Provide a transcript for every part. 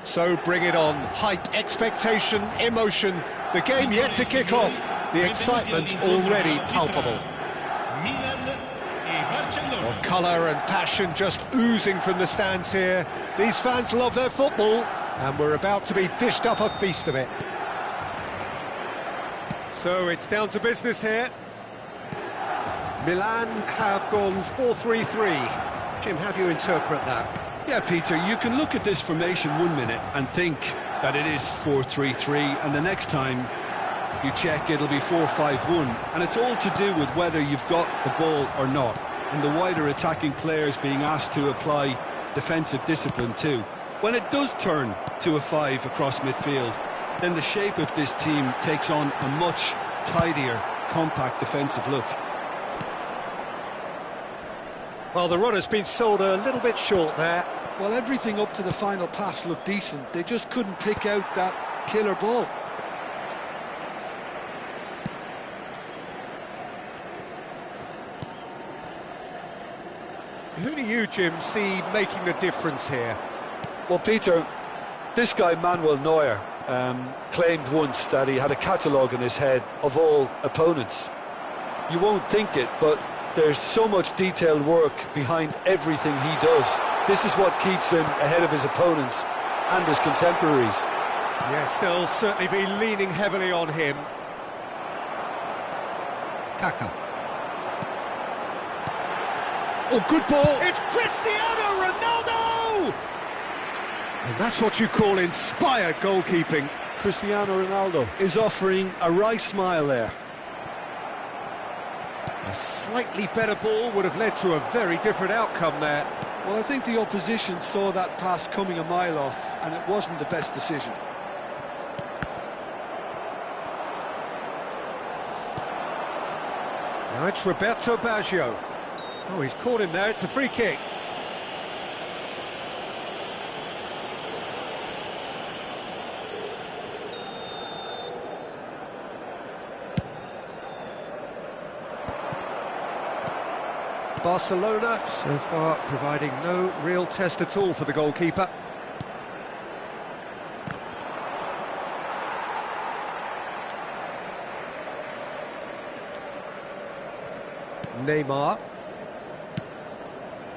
So bring it on. Hype, expectation, emotion. The game yet to kick off. The excitement already palpable. Well, colour and passion just oozing from the stands here. These fans love their football, and we're about to be dished up a feast of it. So it's down to business here. Milan have gone 4-3-3. Jim, how do you interpret that? Yeah, Peter, you can look at this formation 1 minute and think that it is 4-3-3, and the next time you check it'll be 4-5-1, and it's all to do with whether you've got the ball or not, and the wider attacking players being asked to apply defensive discipline too. When it does turn to a 5 across midfield, then the shape of this team takes on a much tidier, compact defensive look. Well, the run has been sold a little bit short there. Well, everything up to the final pass looked decent. They just couldn't pick out that killer ball. Who do you, Jim, see making the difference here? Well, Peter, this guy Manuel Neuer claimed once that he had a catalogue in his head of all opponents. You won't think it, but there's so much detailed work behind everything he does. This is what keeps him ahead of his opponents and his contemporaries. Yes, they'll certainly be leaning heavily on him. Kaka. Oh, good ball. It's Cristiano Ronaldo! And that's what you call inspired goalkeeping. Cristiano Ronaldo is offering a wry smile there. A slightly better ball would have led to a very different outcome there. Well, I think the opposition saw that pass coming a mile off, and it wasn't the best decision. Now it's Roberto Baggio. Oh, he's caught him there, it's a free kick. Barcelona, so far, providing no real test at all for the goalkeeper. Neymar.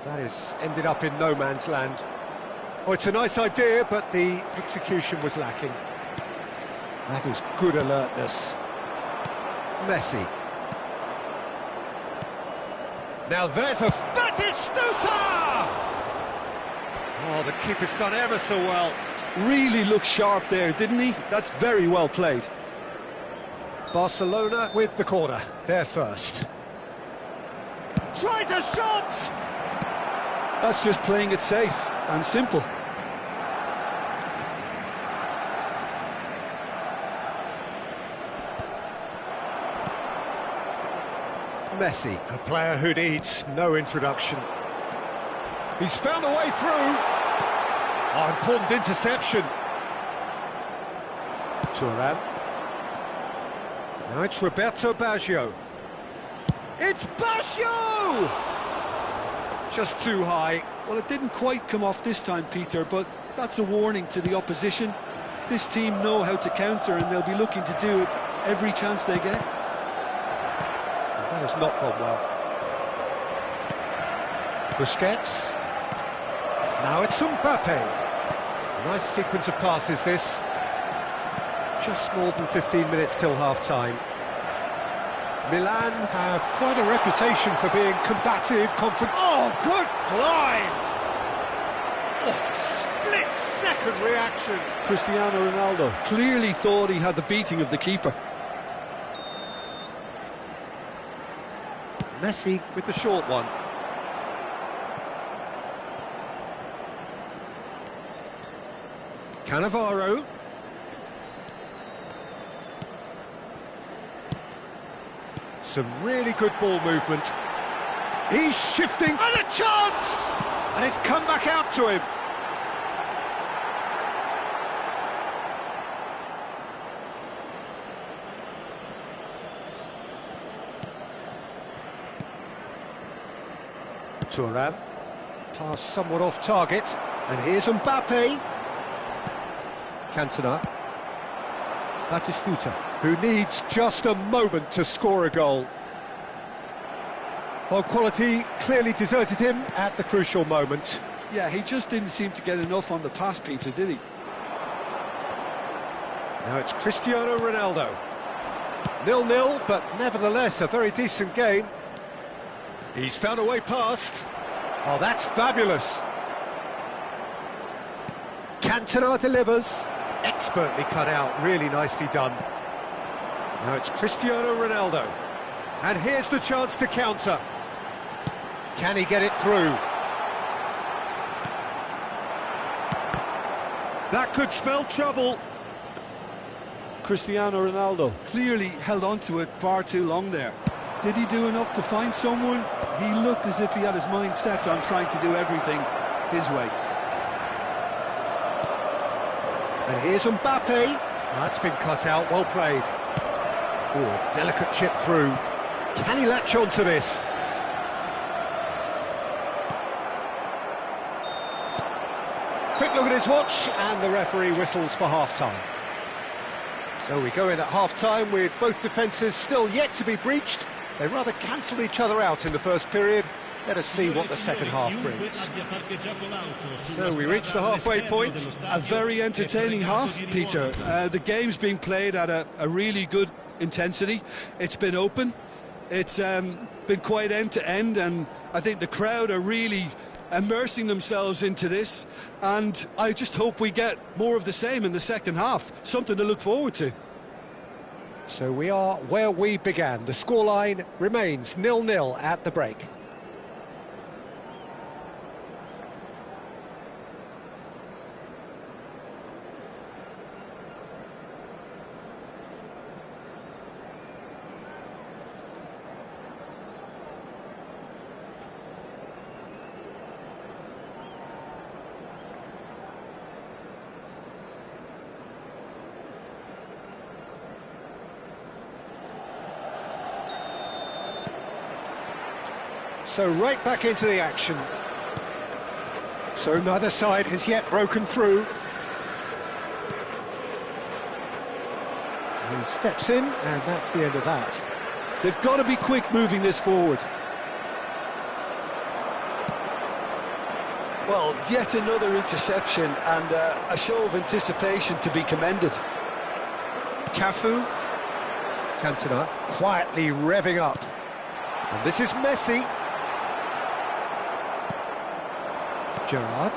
That has ended up in no man's land. Oh, it's a nice idea, but the execution was lacking. That is good alertness. Messi. Now there's a Batistuta! Oh, the keeper's done ever so well. Really looked sharp there, didn't he? That's very well played. Barcelona with the corner. They're first. Tries a shot! That's just playing it safe and simple. Messi, a player who needs no introduction. He's found a way through. Oh, important interception. Thuram. Now it's Roberto Baggio. It's Baggio! Just too high. Well, it didn't quite come off this time, Peter, but that's a warning to the opposition. This team know how to counter, and they'll be looking to do it every chance they get. That has not gone well. Busquets. Now it's Mbappe. A nice sequence of passes, this. Just more than 15 minutes till half-time. Milan have quite a reputation for being combative, confident. Oh, good climb! Oh, split-second reaction. Cristiano Ronaldo clearly thought he had the beating of the keeper. Messi with the short one. Cannavaro. Some really good ball movement. He's shifting, and a chance! And it's come back out to him. Thuram. Pass somewhat off target. And here's Mbappe. Cantona. Batistuta, who needs just a moment to score a goal. Well, quality clearly deserted him at the crucial moment. Yeah, he just didn't seem to get enough on the pass, Peter, did he? Now it's Cristiano Ronaldo. 0-0, but nevertheless a very decent game. He's found a way past. Oh, that's fabulous. Cantona delivers. Expertly cut out, really nicely done. Now it's Cristiano Ronaldo. And here's the chance to counter. Can he get it through? That could spell trouble. Cristiano Ronaldo clearly held on to it far too long there. Did he do enough to find someone? He looked as if he had his mind set on trying to do everything his way. And here's Mbappe. That's been cut out, well played. Oh, delicate chip through. Can he latch on to this? Quick look at his watch, and the referee whistles for half-time. So we go in at half-time with both defences still yet to be breached. They rather cancelled each other out in the first period. Let us see what the second half brings. So we reach the halfway point. A very entertaining half, Peter. The game's being played at a really good intensity. It's been open. It's been quite end-to-end, and I think the crowd are really immersing themselves into this, and I just hope we get more of the same in the second half. Something to look forward to. So we are where we began. The scoreline remains 0-0 at the break. So right back into the action. So neither side has yet broken through. He steps in, and that's the end of that. They've got to be quick moving this forward. Well, yet another interception, and a show of anticipation to be commended. Cafu. Cantona quietly revving up. And this is Messi. Gerrard.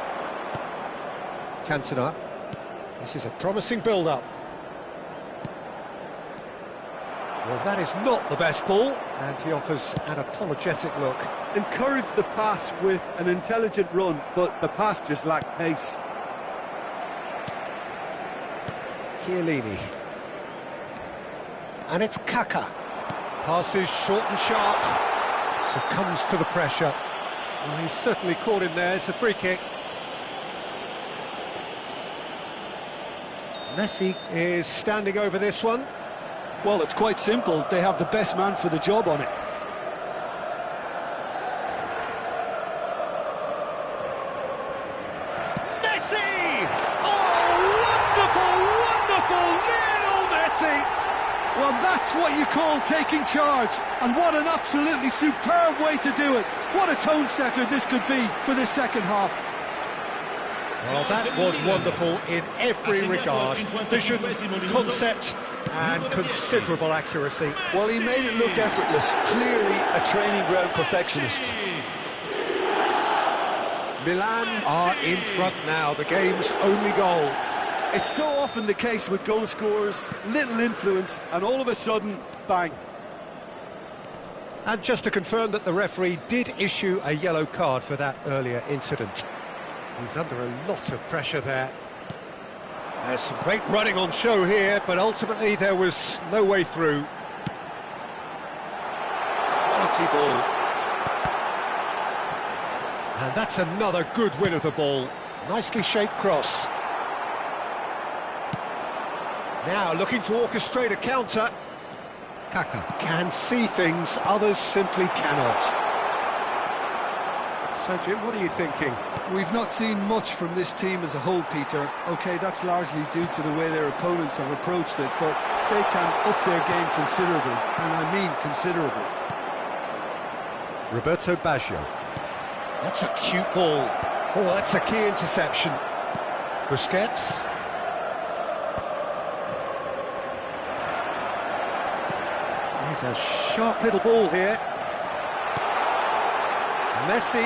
Cantona. This is a promising build-up. Well, that is not the best ball, and he offers an apologetic look. Encouraged the pass with an intelligent run, but the pass just lacked pace. Chiellini. And it's Kaka. Passes short and sharp. Succumbs to the pressure. Well, he's certainly caught him there. It's a free kick. Messi is standing over this one. Well, it's quite simple. They have the best man for the job on it. Messi! Oh, wonderful, wonderful Lionel Messi! Well, that's what you call taking charge, and what an absolutely superb way to do it. What a tone setter this could be for this second half. Well, that was wonderful in every regard. Vision, concept, and considerable accuracy. Well, he made it look effortless. Clearly a training ground perfectionist. Milan are in front now, the game's only goal. It's so often the case with goal scorers, little influence, and all of a sudden, bang. And just to confirm that the referee did issue a yellow card for that earlier incident. He's under a lot of pressure there. There's some great running on show here, but ultimately there was no way through. Quality ball. And that's another good win of the ball. Nicely shaped cross. Now looking to orchestrate a counter. Kaka can see things others simply cannot. So, Jim, what are you thinking? We've not seen much from this team as a whole, Peter. OK, that's largely due to the way their opponents have approached it, but they can up their game considerably, and I mean considerably. Roberto Baggio. That's a cute ball. Oh, that's a key interception. Busquets. Here's a sharp little ball here. Messi.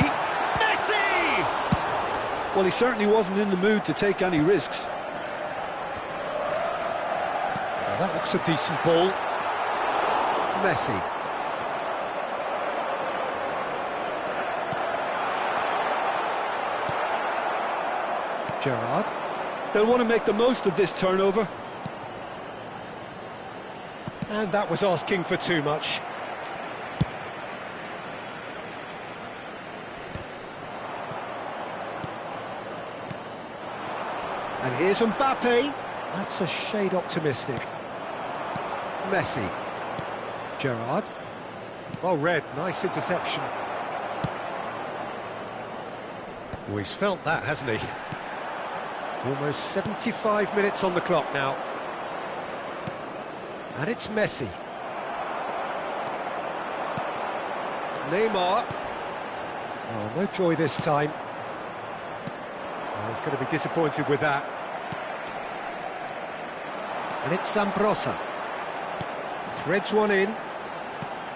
Messi! Well, he certainly wasn't in the mood to take any risks. Now that looks a decent ball. Messi. Gerrard. They'll want to make the most of this turnover. And that was asking for too much. And here's Mbappe. That's a shade optimistic. Messi. Gerrard. Well read, nice interception. Oh, he's felt that, hasn't he? Almost 75 minutes on the clock now. And it's Messi. Neymar. Oh, no joy this time. Oh, he's going to be disappointed with that. And it's Zambrotta. Threads one in.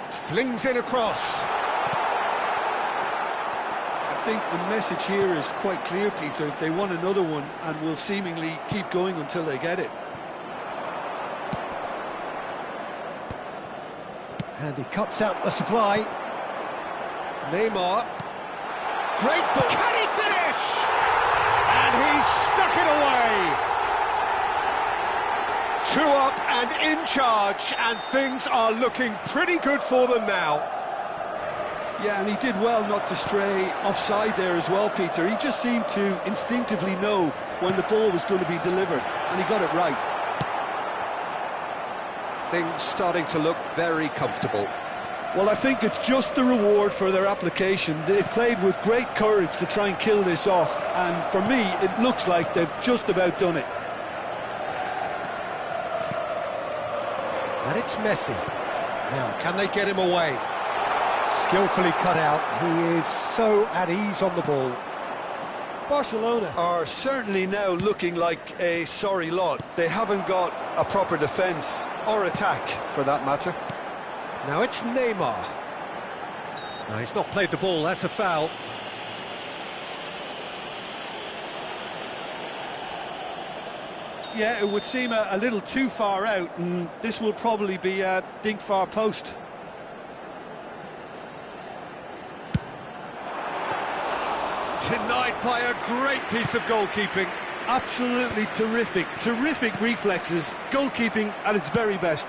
Flings in across. I think the message here is quite clear, Peter. They want another one and will seemingly keep going until they get it. And he cuts out the supply. Neymar. Great ball. Can he finish? And he stuck it away. 2 up and in charge, and things are looking pretty good for them now. Yeah, and he did well not to stray offside there as well, Peter. He just seemed to instinctively know when the ball was going to be delivered, and he got it right. Things starting to look very comfortable. Well, I think it's just the reward for their application. They've played with great courage to try and kill this off, and for me, it looks like they've just about done it. And it's Messi. Now, can they get him away? Skillfully cut out. He is so at ease on the ball. Barcelona are certainly now looking like a sorry lot. They haven't got a proper defence or attack, for that matter. Now it's Neymar. No, he's not played the ball, that's a foul. Yeah, it would seem a little too far out, and this will probably be a dink far post. Denied by a great piece of goalkeeping. Absolutely terrific, terrific reflexes, goalkeeping at its very best.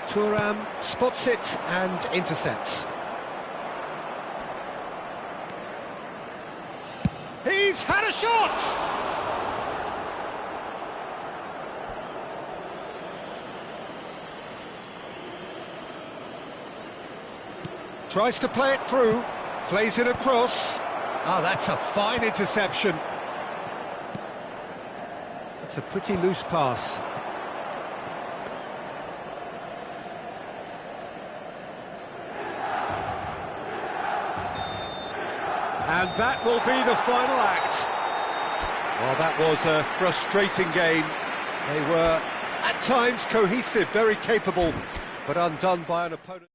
Thuram spots it and intercepts. He's had a shot! Tries to play it through, plays it across. Ah, that's a fine interception. It's a pretty loose pass. And that will be the final act. Well, that was a frustrating game. They were, at times, cohesive, very capable, but undone by an opponent.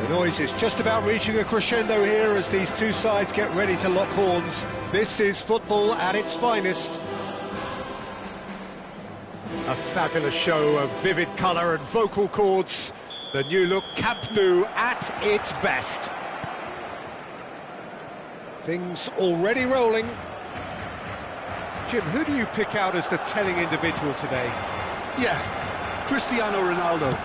The noise is just about reaching a crescendo here as these two sides get ready to lock horns. This is football at its finest. A fabulous show of vivid colour and vocal cords. The new look Camp Nou at its best. Things already rolling. Jim, who do you pick out as the telling individual today? Yeah, Cristiano Ronaldo.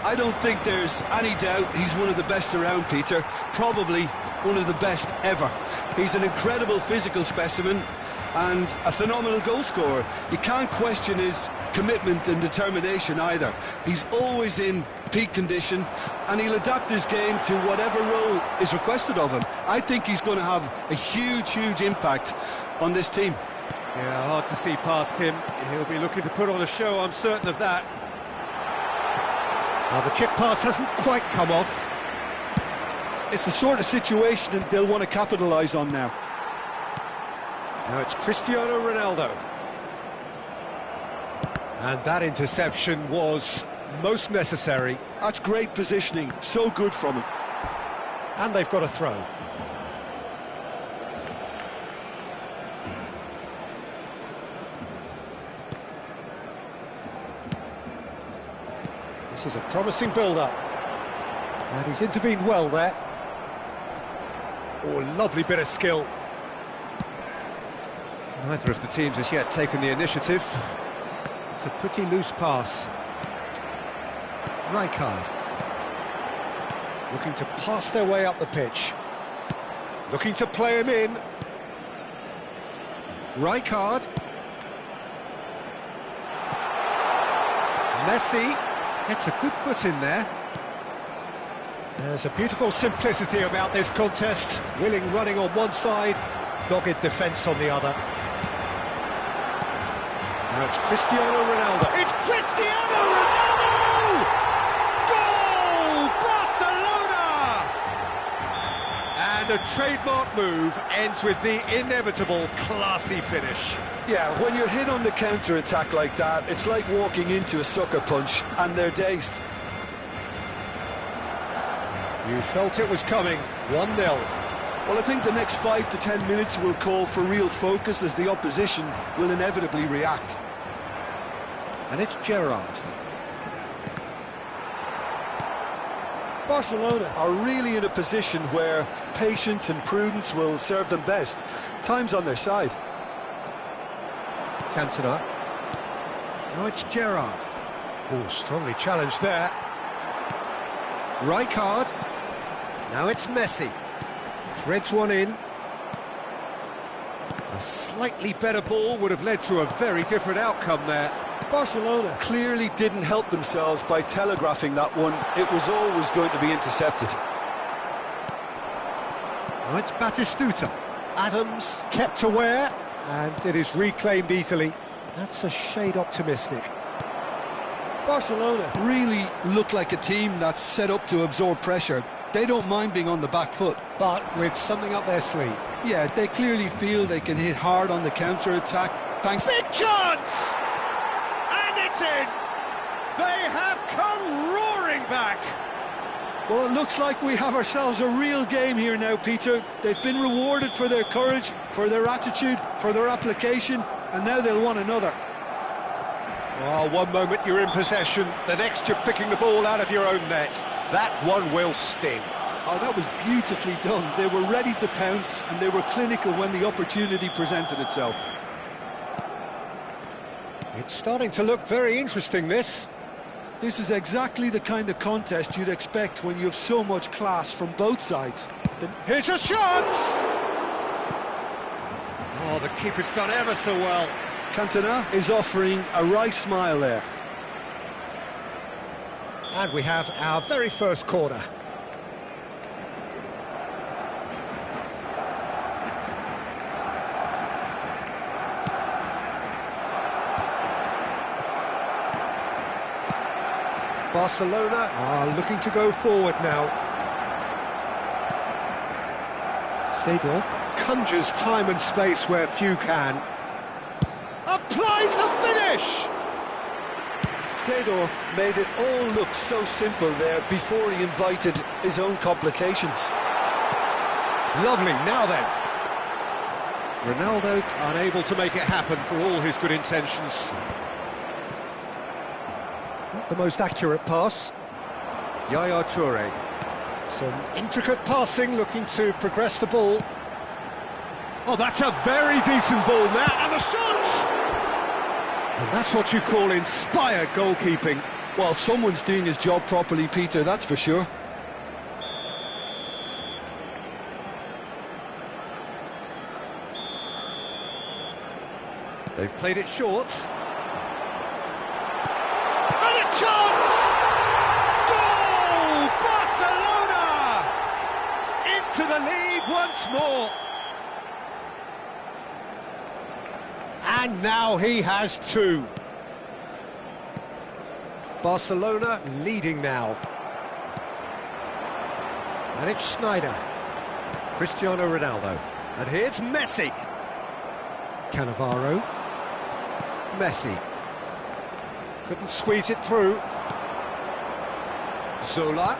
I don't think there's any doubt he's one of the best around, Peter. Probably one of the best ever. He's an incredible physical specimen and a phenomenal goal scorer. You can't question his commitment and determination either. He's always in peak condition and he'll adapt his game to whatever role is requested of him. I think he's going to have a huge impact on this team. Yeah, hard to see past him. He'll be looking to put on a show, I'm certain of that. Now, the chip pass hasn't quite come off. It's the sort of situation that they'll want to capitalise on now. Now it's Cristiano Ronaldo. And that interception was most necessary. That's great positioning, so good from him. And they've got a throw. This is a promising build-up. And he's intervened well there. Oh, lovely bit of skill. Neither of the teams has yet taken the initiative. It's a pretty loose pass. Rijkaard. Looking to pass their way up the pitch. Looking to play him in. Rijkaard. Messi gets a good foot in there. There's a beautiful simplicity about this contest. Willing running on one side, dogged defence on the other. Now it's Cristiano Ronaldo. It's Cristiano Ronaldo! Goal! Barcelona! And a trademark move ends with the inevitable classy finish. Yeah, when you're hit on the counter-attack like that, it's like walking into a sucker punch, and they're dazed. You felt it was coming, 1-0. Well, I think the next 5 to 10 minutes will call for real focus as the opposition will inevitably react. And it's Gerrard. Barcelona are really in a position where patience and prudence will serve them best. Time's on their side. Cantona. Now it's Gerrard. Oh, strongly challenged there. Rijkaard. Now it's Messi. Threads one in. A slightly better ball would have led to a very different outcome there. Barcelona clearly didn't help themselves by telegraphing that one. It was always going to be intercepted. Now it's Batistuta. Adams kept aware, and it is reclaimed easily. That's a shade optimistic. Barcelona really look like a team that's set up to absorb pressure. They don't mind being on the back foot. But with something up their sleeve. Yeah, they clearly feel they can hit hard on the counter-attack. Thanks. Big chance! And it's in! They have come roaring back! Well, it looks like we have ourselves a real game here now, Peter. They've been rewarded for their courage, for their attitude, for their application, and now they'll want another. Well, one moment you're in possession, the next you're picking the ball out of your own net. That one will sting. Oh, that was beautifully done. They were ready to pounce, and they were clinical when the opportunity presented itself. It's starting to look very interesting, this. This is exactly the kind of contest you'd expect when you have so much class from both sides. Here's a shot! Oh, the keeper's done ever so well. Cantona is offering a wry smile there. And we have our very first corner. Barcelona are looking to go forward now. Seedorf conjures time and space where few can. Applies the finish! Seedorf made it all look so simple there before he invited his own complications. Lovely, now then. Ronaldo unable to make it happen for all his good intentions. Not the most accurate pass. Yaya Toure. Some intricate passing, looking to progress the ball. Oh, that's a very decent ball now, and the shot! And that's what you call inspired goalkeeping. Well, someone's doing his job properly, Peter, that's for sure. They've played it short. And a chance! Goal! Barcelona! Into the lead once more. And now he has two. Barcelona leading now. And it's Schneider. Cristiano Ronaldo. And here's Messi. Cannavaro. Messi. Couldn't squeeze it through. Zola.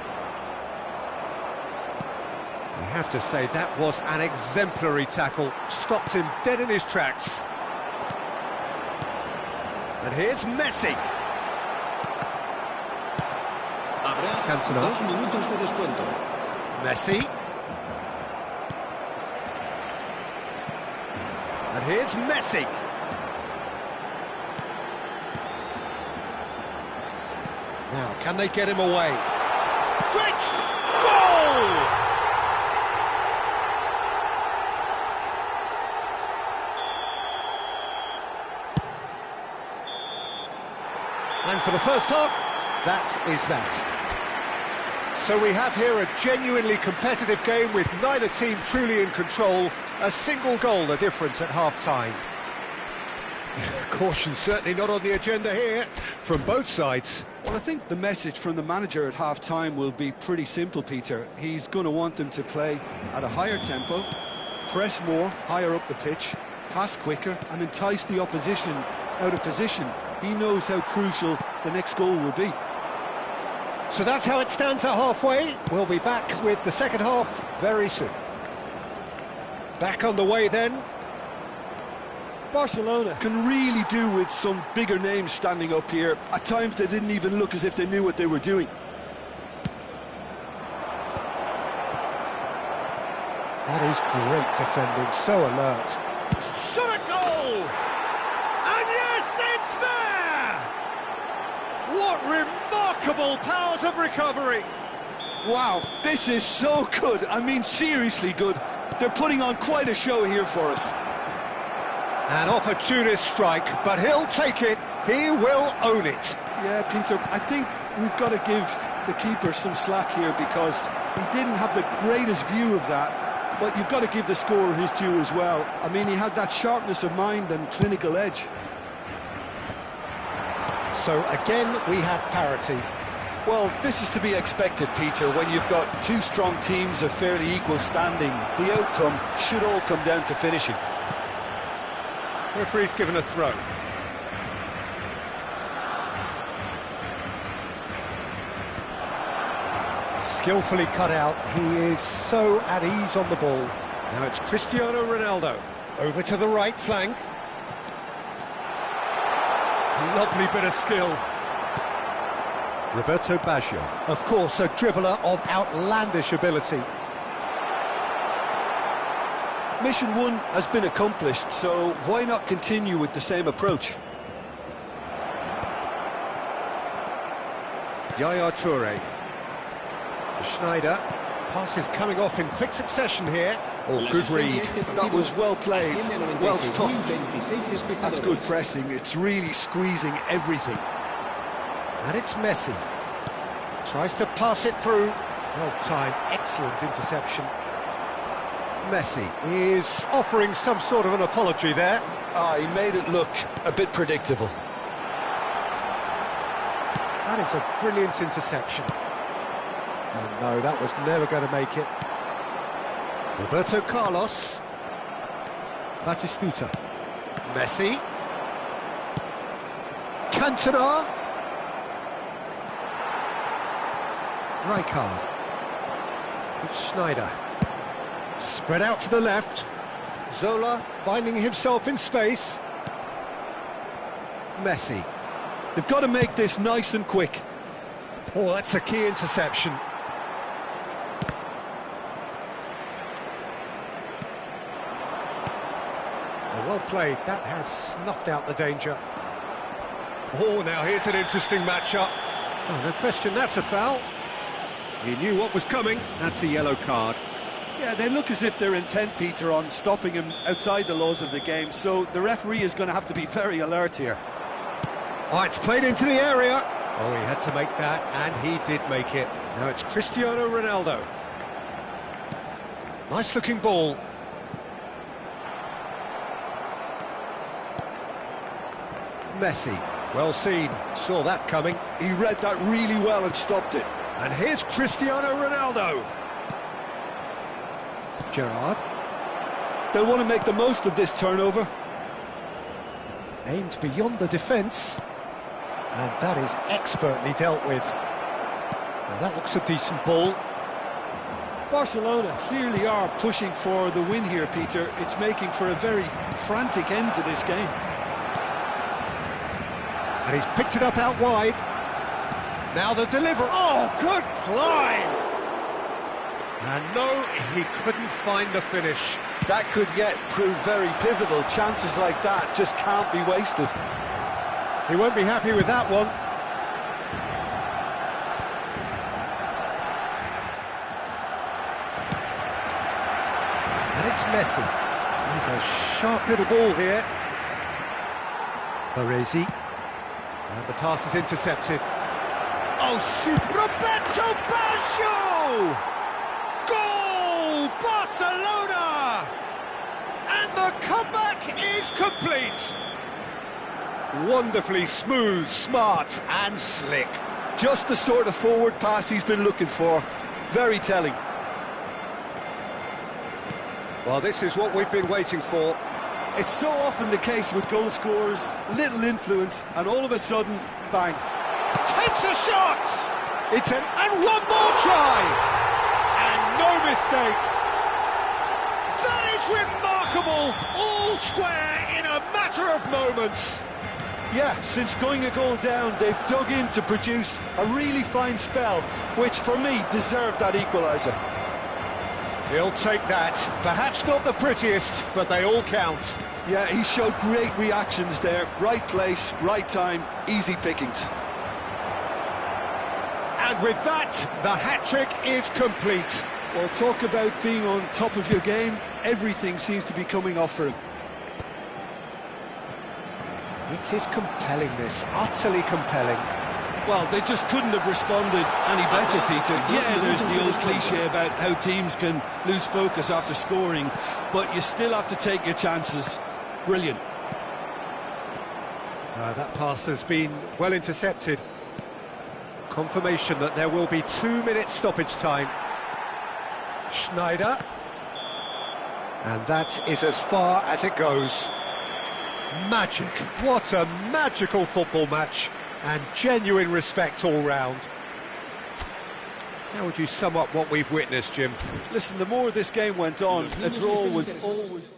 I have to say, that was an exemplary tackle. Stopped him dead in his tracks. And here's Messi. Cantona. Messi. And here's Messi. Now, can they get him away? Great goal! And for the first half, that is that. So we have here a genuinely competitive game with neither team truly in control. A single goal the difference at half-time. Caution certainly not on the agenda here from both sides. Well, I think the message from the manager at half-time will be pretty simple, Peter. He's going to want them to play at a higher tempo, press more, higher up the pitch, pass quicker and entice the opposition out of position. He knows how crucial the next goal will be. So that's how it stands at halfway. We'll be back with the second half very soon. Back on the way then. Barcelona can really do with some bigger names standing up here. At times they didn't even look as if they knew what they were doing. That is great defending, so alert. Shot a goal! And yes, it's there! What remarkable powers of recovery! Wow, this is so good. I mean, seriously good. They're putting on quite a show here for us. An opportunist strike, but he'll take it. He will own it. Yeah, Peter, I think we've got to give the keeper some slack here because he didn't have the greatest view of that, but you've got to give the scorer his due as well. I mean, he had that sharpness of mind and clinical edge. So again, we have parity. Well, this is to be expected, Peter, when you've got two strong teams of fairly equal standing. The outcome should all come down to finishing. Referee's given a throw. Skillfully cut out, he is so at ease on the ball. Now it's Cristiano Ronaldo, over to the right flank. Lovely bit of skill. Roberto Baggio, of course, a dribbler of outlandish ability. Mission one has been accomplished, so why not continue with the same approach? Yaya Toure. Schneider. Pass is coming off in quick succession here. Oh, good read. That was well played, well stopped. That's good pressing, it's really squeezing everything. And it's Messi. Tries to pass it through. Well timed, excellent interception. Messi is offering some sort of an apology there. He made it look a bit predictable. That is a brilliant interception. Oh no, that was never going to make it. Roberto Carlos. Batistuta. Messi. Cantona. Rijkaard. It's Schneider. Spread out to the left. Zola finding himself in space. Messi. They've got to make this nice and quick. Oh, that's a key interception. Well played, that has snuffed out the danger. Oh, now here's an interesting matchup. Oh, no question, that's a foul. He knew what was coming, that's a yellow card. Yeah, they look as if they're intent, Peter, on stopping him outside the laws of the game, so the referee is going to have to be very alert here. Oh, it's played into the area. Oh, he had to make that, and he did make it. Now it's Cristiano Ronaldo. Nice-looking ball. Messi, well seen, saw that coming. He read that really well and stopped it. And here's Cristiano Ronaldo. Gerrard. They'll want to make the most of this turnover. Aimed beyond the defence. And that is expertly dealt with. Now that looks a decent ball. Barcelona clearly are pushing for the win here, Peter. It's making for a very frantic end to this game. And he's picked it up out wide. Now the delivery. Oh, good climb! And no, he couldn't find the finish. That could yet prove very pivotal. Chances like that just can't be wasted. He won't be happy with that one. And it's Messi. He's a sharp little ball here. Baresi. And the pass is intercepted. Oh, super! Roberto Baggio! Goal! Barcelona! And the comeback is complete. Wonderfully smooth, smart and slick. Just the sort of forward pass he's been looking for. Very telling. Well, this is what we've been waiting for. It's so often the case with goal scorers, little influence, and all of a sudden, bang. Takes a shot! And one more try! And no mistake! That is remarkable! All square in a matter of moments! Yeah, since going a goal down, they've dug in to produce a really fine spell, which for me deserved that equaliser. He'll take that. Perhaps not the prettiest, but they all count. Yeah, he showed great reactions there. Right place, right time, easy pickings. And with that, the hat-trick is complete. Well, talk about being on top of your game. Everything seems to be coming off for him. It is compelling, this, utterly compelling. Well, they just couldn't have responded any better, Peter. Yeah, there's the old cliche about how teams can lose focus after scoring, but you still have to take your chances. Brilliant. That pass has been well intercepted. Confirmation that there will be 2 minutes stoppage time. Schneider. And that is as far as it goes. Magic. What a magical football match. And genuine respect all round. How would you sum up what we've witnessed, Jim? Listen, the more this game went on, a draw was always...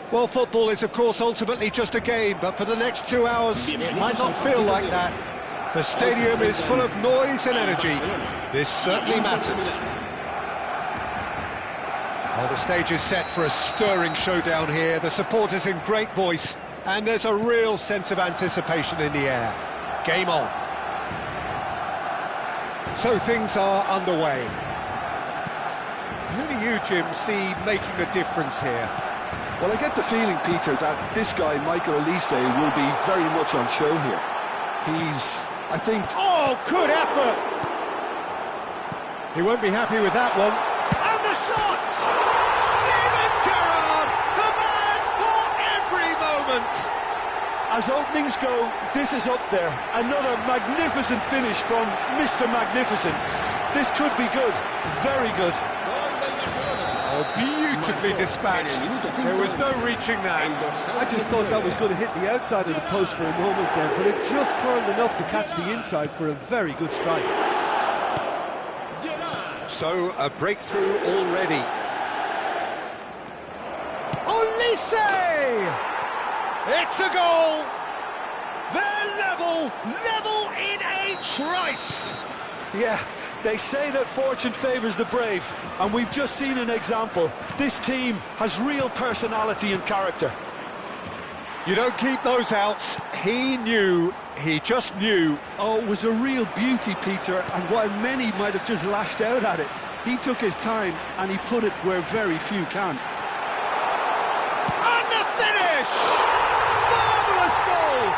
Well, football is, of course, ultimately just a game, but for the next 2 hours, it might not feel like that. The stadium is full of noise and energy. This certainly matters. Well, the stage is set for a stirring showdown here. The supporters in great voice, and there's a real sense of anticipation in the air. Game on. So things are underway. Who do you, Jim, see making the difference here? Well, I get the feeling, Peter, that this guy, Michael Olise, will be very much on show here. He's, I think... Oh, good effort! He won't be happy with that one. And the shots! Steven Gerrard, the man for every moment! As openings go, this is up there. Another magnificent finish from Mr. Magnificent. This could be good, very good. Oh, beautifully dispatched. There was no reaching that. I just thought that was going to hit the outside of the post for a moment there, but it just curled enough to catch the inside for a very good strike. So, a breakthrough already. Olise! It's a goal! They're level in a trice! Yeah, they say that fortune favours the brave, and we've just seen an example. This team has real personality and character. You don't keep those out. He knew, he just knew. Oh, it was a real beauty, Peter, and while many might have just lashed out at it, he took his time and he put it where very few can. And the finish! Marvellous goal!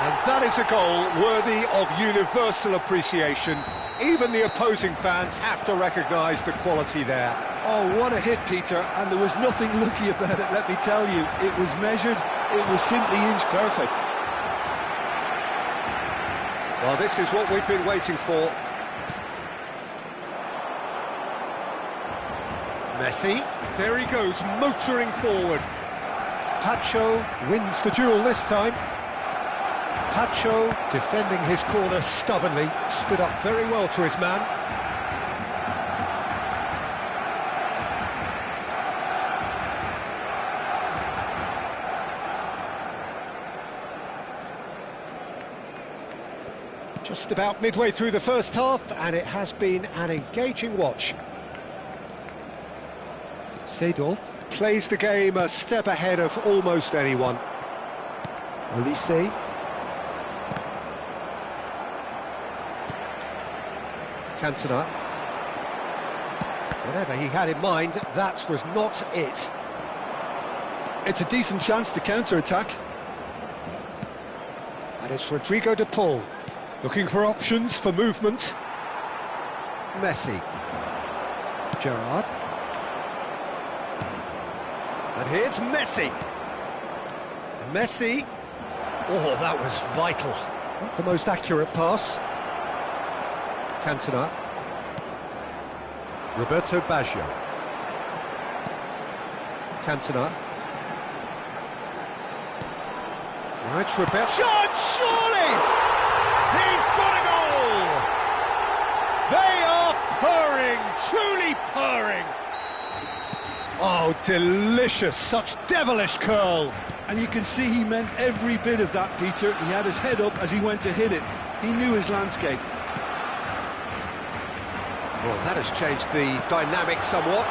And that is a goal worthy of universal appreciation. Even the opposing fans have to recognise the quality there. Oh, what a hit, Peter, and there was nothing lucky about it, let me tell you. It was measured, it was simply inch perfect. Well, this is what we've been waiting for. Messi, there he goes, motoring forward. Tacho wins the duel this time. Tacho, defending his corner stubbornly, stood up very well to his man. Just about midway through the first half, and it has been an engaging watch. Seedorf plays the game a step ahead of almost anyone. Olise. Cantona. Whatever he had in mind, that was not it. It's a decent chance to counter-attack. And it's Rodrigo de Paul, looking for options for movement. Messi. Gerrard. And here's Messi. Messi. Oh, that was vital. Not the most accurate pass. Cantona. Roberto Baggio. Cantona. Now it's Roberto. Shot, surely! He's got a goal! They are purring, truly purring. Oh, delicious, such devilish curl. And you can see he meant every bit of that, Peter. He had his head up as he went to hit it. He knew his landscape. Well, that has changed the dynamic somewhat.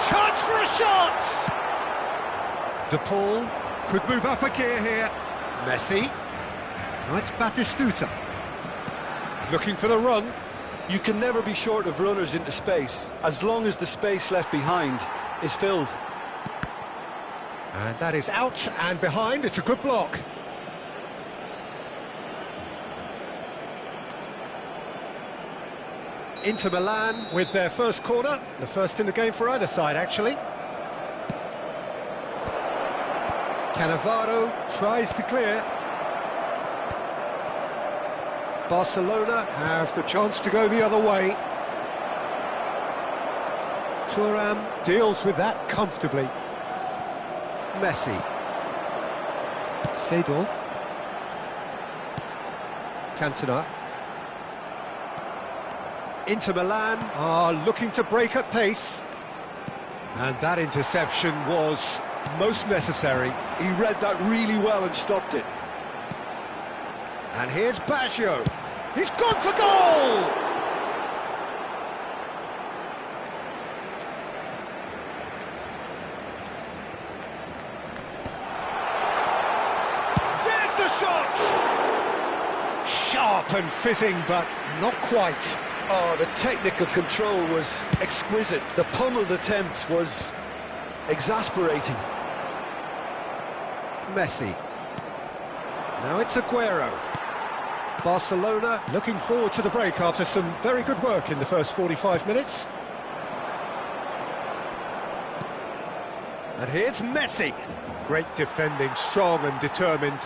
Chance for a shot! De Paul could move up a gear here. Messi. Now it's Batistuta. Looking for the run. You can never be short of runners into space, as long as the space left behind is filled. And that is out and behind. It's a good block. Inter Milan with their first corner, the first in the game for either side, actually. Cannavaro tries to clear. Barcelona have the chance to go the other way. Thuram deals with that comfortably. Messi. Seedorf. Cantona. Inter Milan are looking to break at pace. And that interception was most necessary. He read that really well and stopped it. And here's Baggio. He's gone for goal! There's the shot! Sharp and fizzing, but not quite. Oh, the technical control was exquisite. The pummeled attempt was exasperating. Messi. Now it's Aguero. Barcelona looking forward to the break after some very good work in the first 45 minutes. And here's Messi. Great defending, strong and determined.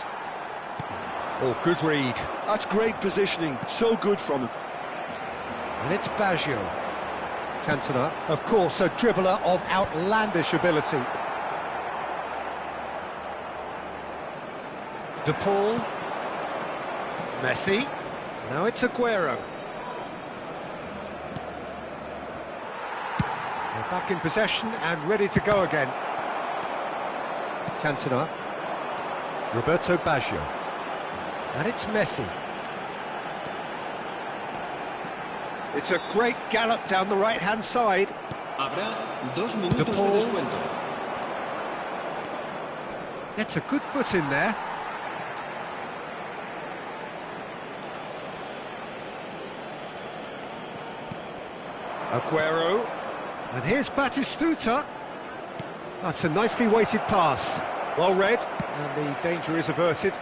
Oh, good read. That's great positioning, so good from him. And it's Baggio. Cantona, of course, a dribbler of outlandish ability. De Paul. Messi. Now it's Aguero. They're back in possession and ready to go again. Cantona. Roberto Baggio. And it's Messi. It's a great gallop down the right-hand side. De Paul. It's a good foot in there. Aguero. And here's Batistuta. That's a nicely weighted pass. Well read, and the danger is averted.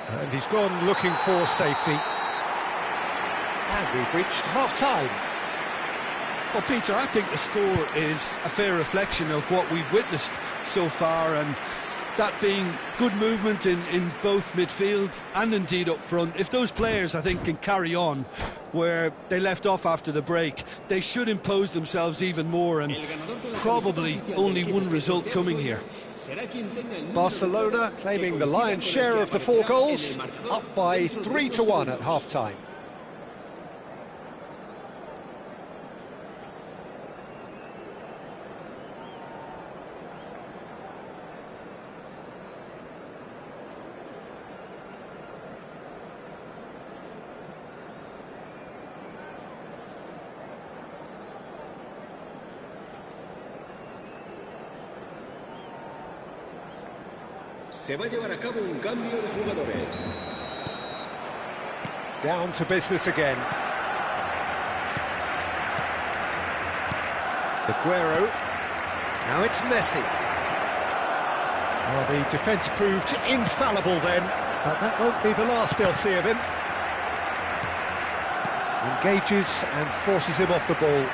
And he's gone looking for safety. And we've reached half-time. Well, Peter, I think the score is a fair reflection of what we've witnessed so far, and that being good movement in both midfield and indeed up front. If those players, I think, can carry on where they left off after the break, they should impose themselves even more, and probably only one result coming here. Barcelona claiming the lion's share of the 4 goals, up by 3-1 at half-time. Se va a llevar a cabo un cambio de jugadores. Down to business again. Aguero. Now it's Messi. Well, the defence proved infallible then, but that won't be the last they'll see of him. Engages and forces him off the ball.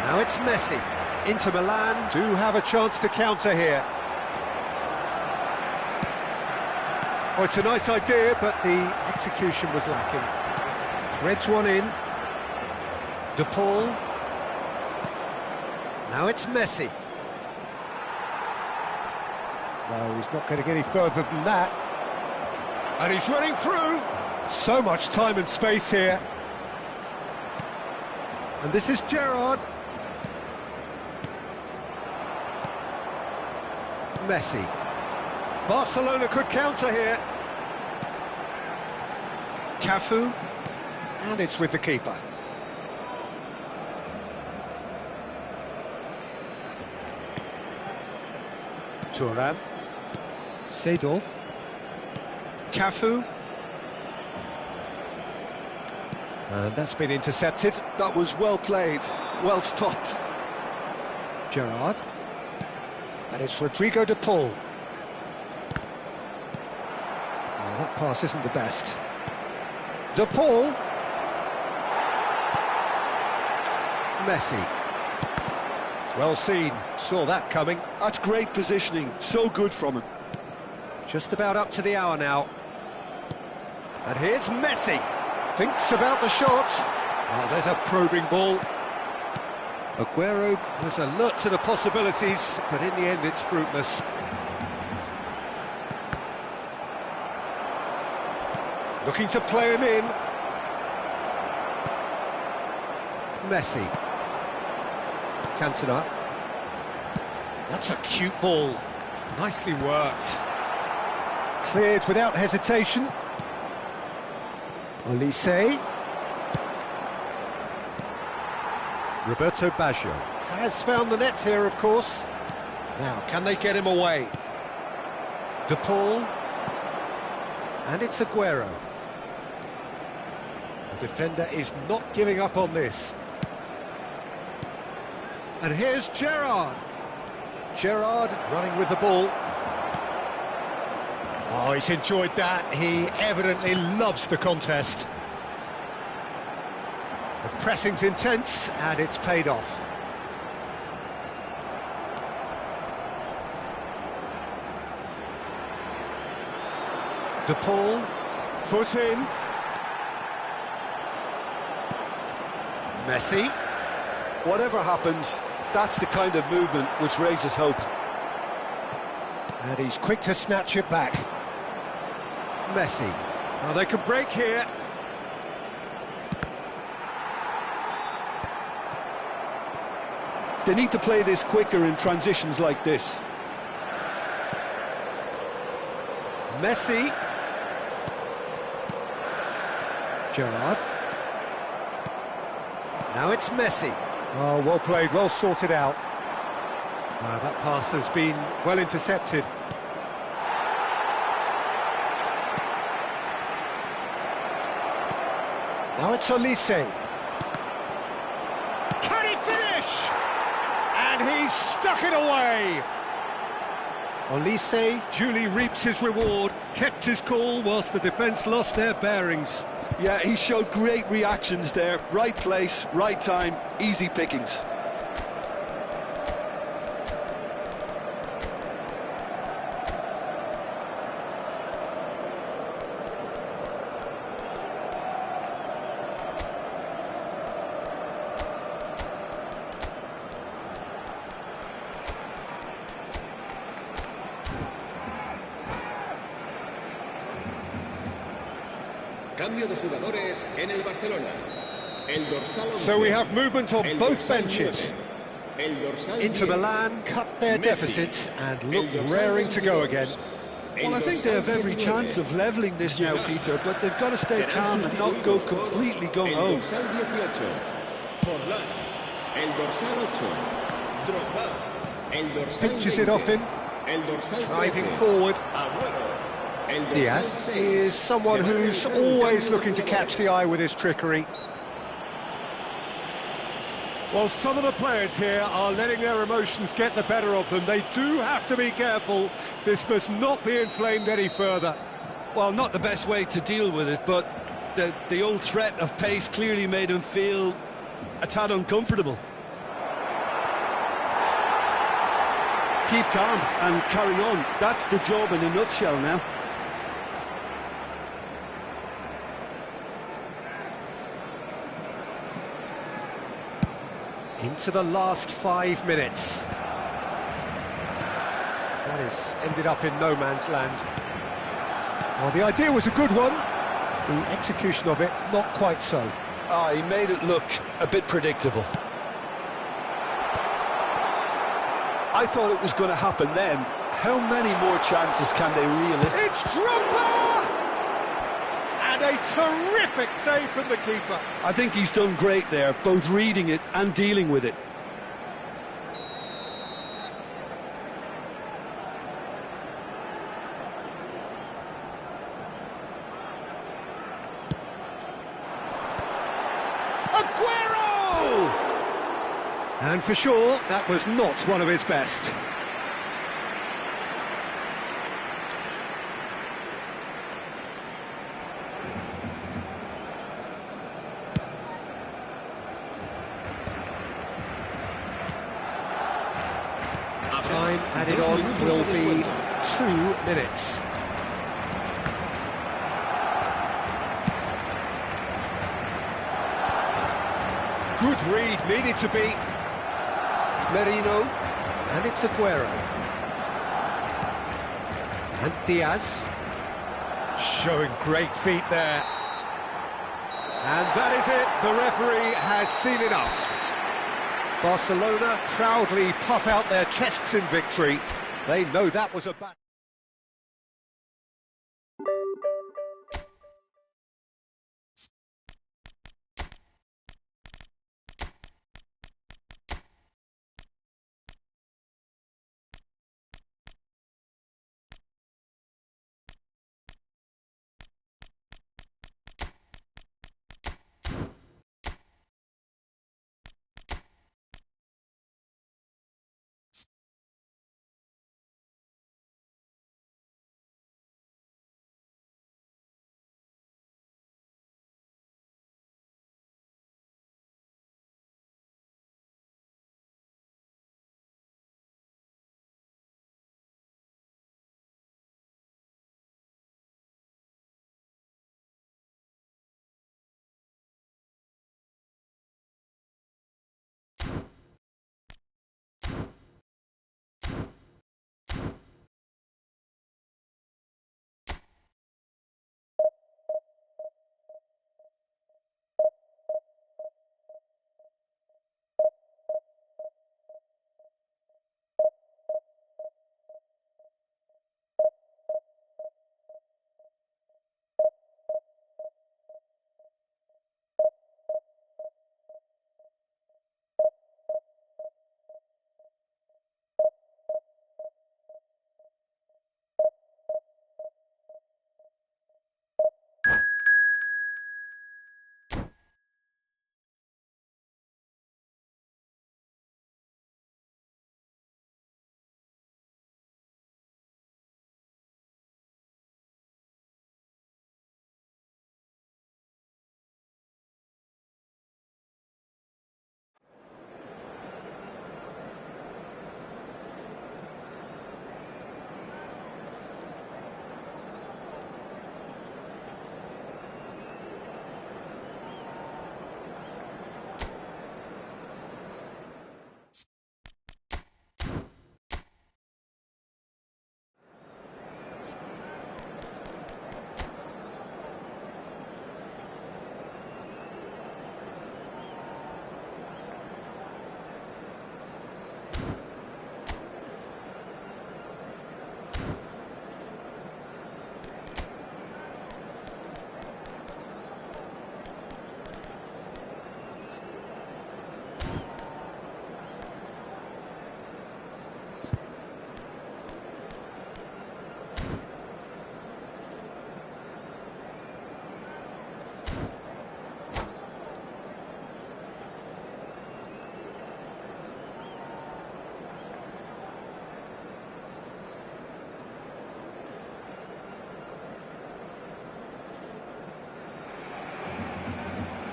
Now it's Messi. Inter Milan do have a chance to counter here. Oh, it's a nice idea, but the execution was lacking. Threads one in. De Paul. Now it's Messi. No, he's not going to get any further than that. And he's running through. So much time and space here. And this is Gerrard. Messi. Barcelona could counter here. Cafu. And it's with the keeper. Thuram. Seedorf. Cafu. And that's been intercepted. That was well played, well stopped. Gerrard. And it's Rodrigo de Paul. Well, that pass isn't the best. De Paul. Messi. Well seen, saw that coming. That's great positioning, so good from him. Just about up to the hour now. And here's Messi. Thinks about the shot. Oh, there's a probing ball. Aguero was alert to the possibilities, but in the end it's fruitless. Looking to play him in. Messi. Cantona. That's a cute ball. Nicely worked. Cleared without hesitation. Olise. Roberto Baggio has found the net here, of course. Now, can they get him away? De Paul. And it's Aguero. The defender is not giving up on this. And here's Gerrard. Gerrard running with the ball. Oh, he's enjoyed that. He evidently loves the contest. The pressing's intense, and it's paid off. De Paul, foot in. Messi. Whatever happens, that's the kind of movement which raises hope. And he's quick to snatch it back. Messi. Now they can break here. They need to play this quicker in transitions like this. Messi. Gerrard. Now it's Messi. Oh, well played, well sorted out. That pass has been well intercepted. Now it's Olise. Can he finish? And he's stuck it away. Olise duly reaps his reward, kept his cool whilst the defence lost their bearings. Yeah, he showed great reactions there. Right place, right time, easy pickings. Cambio de jugadores en el Barcelona. El dorsal 11. So we have movement on El both dorsal benches. 9. El dorsal Inter 10. Milan cut their Messi. deficit and look El dorsal raring to go 22. again. Well, I think they have every chance of levelling this now, Peter, but they've got to stay calm and not go completely El gung-ho. dorsal 18. Forlán. El dorsal 8. Drogba. El dorsal Pinches it 20. off him, El dorsal driving 13. forward. Agüero. El dorsal Diaz 6. is someone Se va a who's realizar un always cambio looking de to catch jugadores. the eye with his trickery. Well, some of the players here are letting their emotions get the better of them. They do have to be careful. This must not be inflamed any further. Well, not the best way to deal with it, but the old threat of pace clearly made him feel a tad uncomfortable. Keep calm and carry on. That's the job in a nutshell now. Into the last 5 minutes. That has ended up in no man's land. Well, the idea was a good one. The execution of it, not quite so. Ah, he made it look a bit predictable. I thought it was going to happen then. How many more chances can they realistically? It's Drogba! And a terrific save from the keeper. I think he's done great there, both reading it and dealing with it. Aguero! And for sure, that was not one of his best. Time added on will be 2 minutes. Good read, needed to be. Merino, and it's Aguero. And Diaz, showing great feet there. And that is it, the referee has seen enough. Barcelona proudly puff out their chests in victory. They know that was a bad...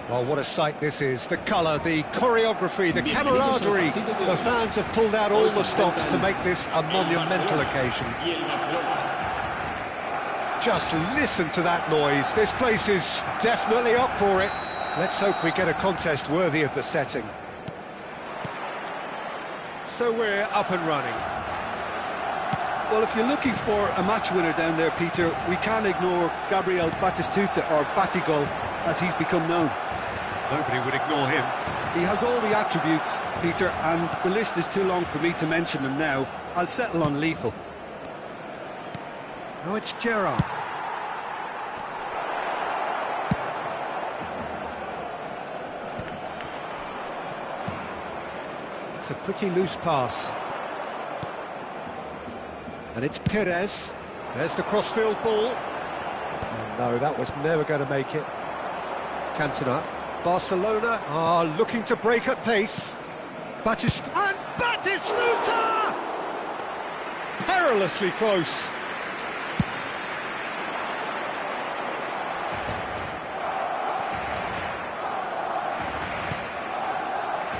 Oh, what a sight this is. The colour, the choreography, the camaraderie. The fans have pulled out all the stops to make this a monumental occasion. Just listen to that noise. This place is definitely up for it. Let's hope we get a contest worthy of the setting. So we're up and running. Well, if you're looking for a match winner down there, Peter, we can't ignore Gabriel Batistuta, or Batigol, as he's become known. Nobody would ignore him. He has all the attributes, Peter, and the list is too long for me to mention them now. I'll settle on lethal. Oh, it's Gerrard. It's a pretty loose pass. And it's Perez. There's the crossfield ball. Oh, no, that was never going to make it. Cantona. Barcelona are looking to break at pace. Batistuta! Perilously close.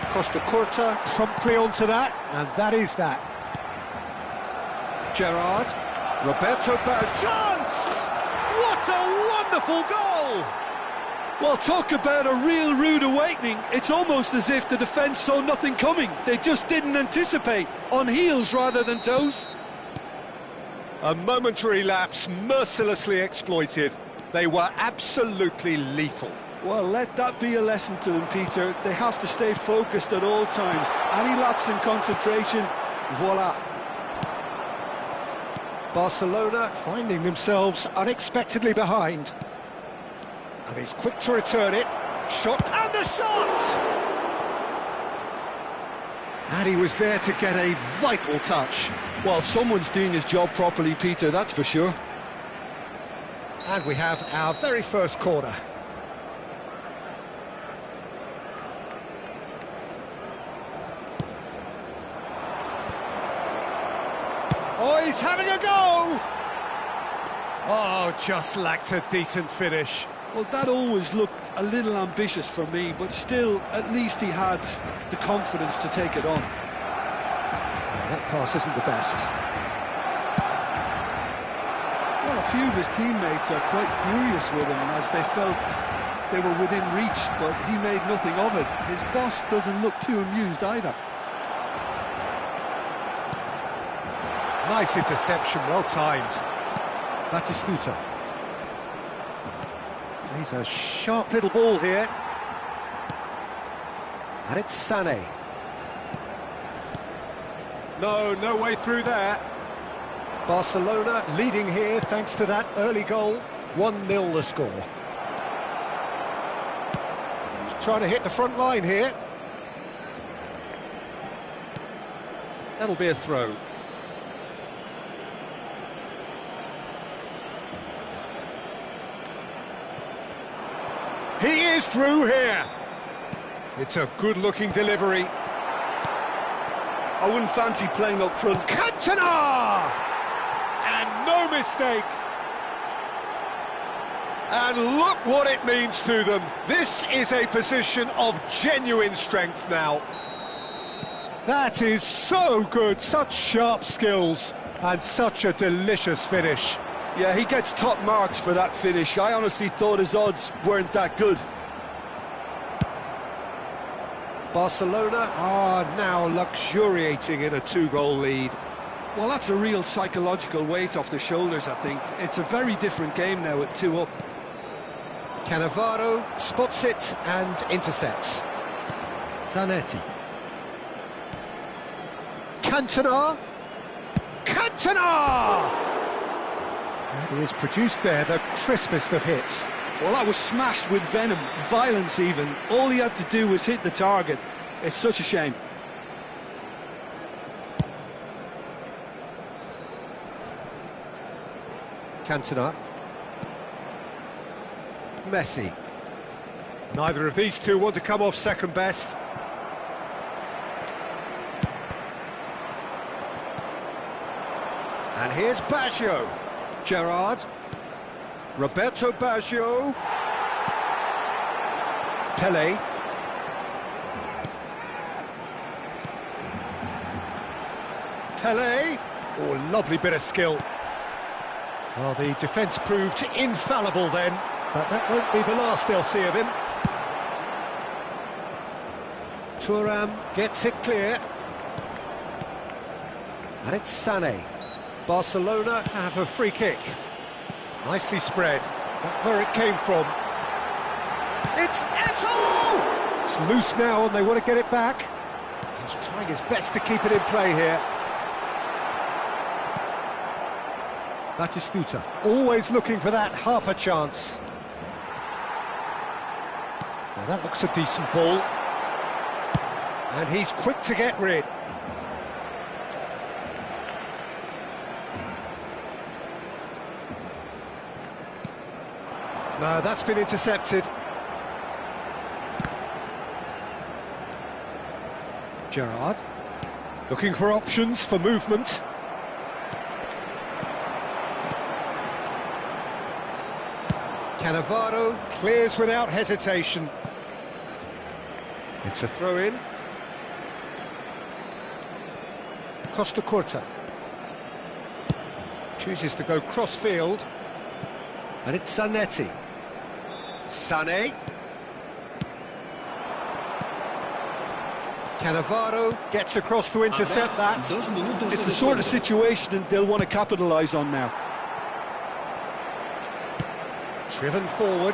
Costa Curta promptly onto that, and that is that. Gerrard, Roberto Baggio, chance! What a wonderful goal! Well, talk about a real rude awakening. It's almost as if the defence saw nothing coming. They just didn't anticipate, on heels rather than toes. A momentary lapse mercilessly exploited. They were absolutely lethal. Well, let that be a lesson to them, Peter. They have to stay focused at all times. Any lapse in concentration, voila. Barcelona finding themselves unexpectedly behind. And he's quick to return it. Shot, and the shot! And he was there to get a vital touch. Well, someone's doing his job properly, Peter, that's for sure. And we have our very first corner. Oh, he's having a go! Oh, just lacked a decent finish. Well, that always looked a little ambitious for me, but still, at least he had the confidence to take it on. That pass isn't the best. Well, a few of his teammates are quite furious with him as they felt they were within reach, but he made nothing of it. His boss doesn't look too amused either. Nice interception, well timed. Batistuta. He's a sharp little ball here. And it's Sané. No way through there. Barcelona leading here thanks to that early goal. 1-0 the score. He's trying to hit the front line here. That'll be a throw. He is through here. It's a good-looking delivery. I wouldn't fancy playing up front. Cantona! And no mistake. And look what it means to them. This is a position of genuine strength now. That is so good, such sharp skills, and such a delicious finish. Yeah, he gets top marks for that finish. I honestly thought his odds weren't that good. Barcelona are now luxuriating in a 2-goal lead. Well, that's a real psychological weight off their shoulders, I think. It's a very different game now at 2 up. Cannavaro spots it and intercepts. Zanetti. Cantona! Cantona! And he has produced there the crispest of hits. Well, that was smashed with venom, violence even. All he had to do was hit the target. It's such a shame. Cantona. Messi. Neither of these two want to come off second best. And here's Baggio. Gerrard. Roberto Baggio. Pelé. Pelé. Oh, lovely bit of skill. Well, the defence proved infallible then, but that won't be the last they'll see of him. Thuram gets it clear. And it's Sané. Barcelona have a free kick. Nicely spread. That's where it came from. It's Eto'o! It's loose now and they want to get it back. He's trying his best to keep it in play here. Batistuta, always looking for that half a chance. Now that looks a decent ball. And he's quick to get rid. No, that's been intercepted. Gerrard, looking for options for movement. Cannavaro clears without hesitation. It's a throw-in. Costa Curta chooses to go cross-field. And it's Zanetti. Sané. Cannavaro gets across to intercept that. It's the sort of situation that they'll want to capitalise on now. Driven forward.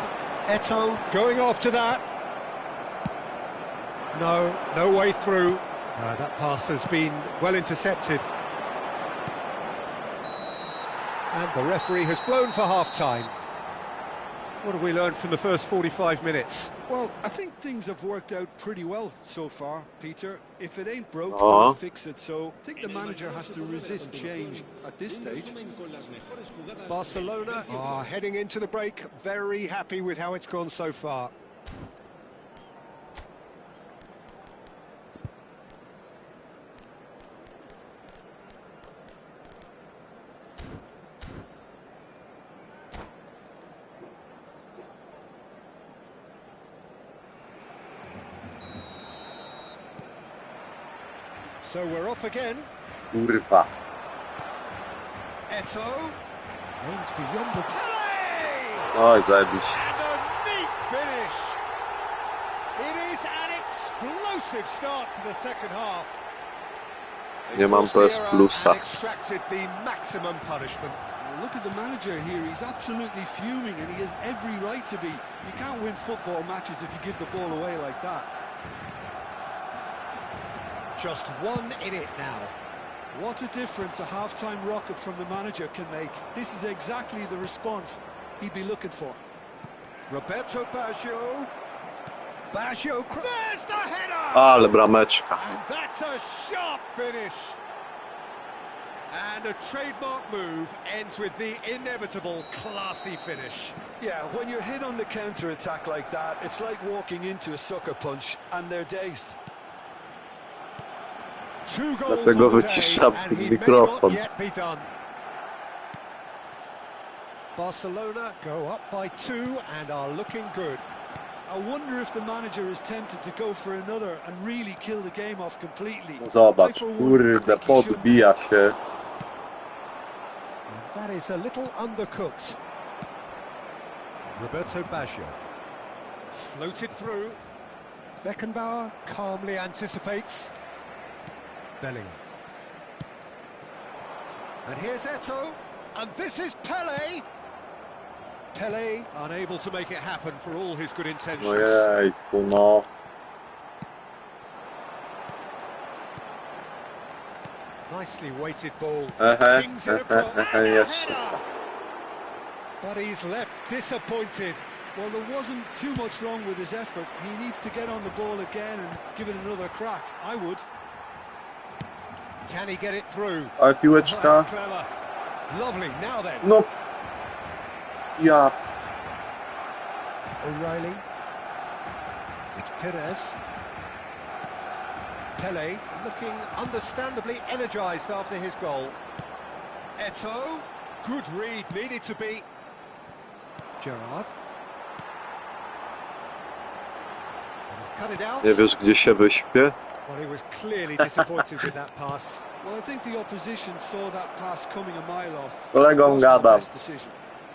Eto'o going after that. No way through. That pass has been well intercepted. And the referee has blown for half-time. What have we learned from the first 45 minutes? Well, I think things have worked out pretty well so far, Peter. If it ain't broke, don't fix it. So I think the manager has to resist change at this stage. Barcelona are heading into the break, very happy with how it's gone so far. So we're off again. Kurwa. Eto'o. Aims beyond the... Pele! Oj, zajebiście. And a neat finish. It is an explosive start to the second half. Nie mam PS Plusa. Extracted the maximum punishment. Well, look at the manager here. He's absolutely fuming, and he has every right to be. You can't win football matches if you give the ball away like that. Just one in it now. What a difference a half-time rocket from the manager can make. This is exactly the response he'd be looking for. Roberto Baggio. Baggio, there's the header! Ale brameczka. And that's a sharp finish. And a trademark move ends with the inevitable classy finish. Yeah, when you're hit on the counter-attack like that, it's like walking into a sucker punch, and they're dazed. Dlatego wyciszam ten mikrofon. Barcelona go up by 2 and are looking good. I wonder if the manager is tempted to go for another and really kill the game off completely. Zobacz, kurde, podbija się. And that is a little undercooked. Roberto Baggio. Floated through. Beckenbauer calmly anticipates. Bellingham. And here's Eto'o, and this is Pele. Pele unable to make it happen for all his good intentions. Ojejku, no. Nicely weighted ball. Kings it Jeszcze co. But he's left disappointed. Well, there wasn't too much wrong with his effort. He needs to get on the ball again and give it another crack. I would. Can he get it through? Ale piłeczka. That's clever. Lovely. Now then. No. Ja. O'Reilly. It's Perez. Pele looking understandably energised after his goal. Eto'o. Good read. Needed to be. Gerrard. He's cut it out. Nie wiesz, gdzie się wyśpię? Well, he was clearly disappointed with that pass. Well, I think the opposition saw that pass coming a mile off. Z kolegą gadam. Z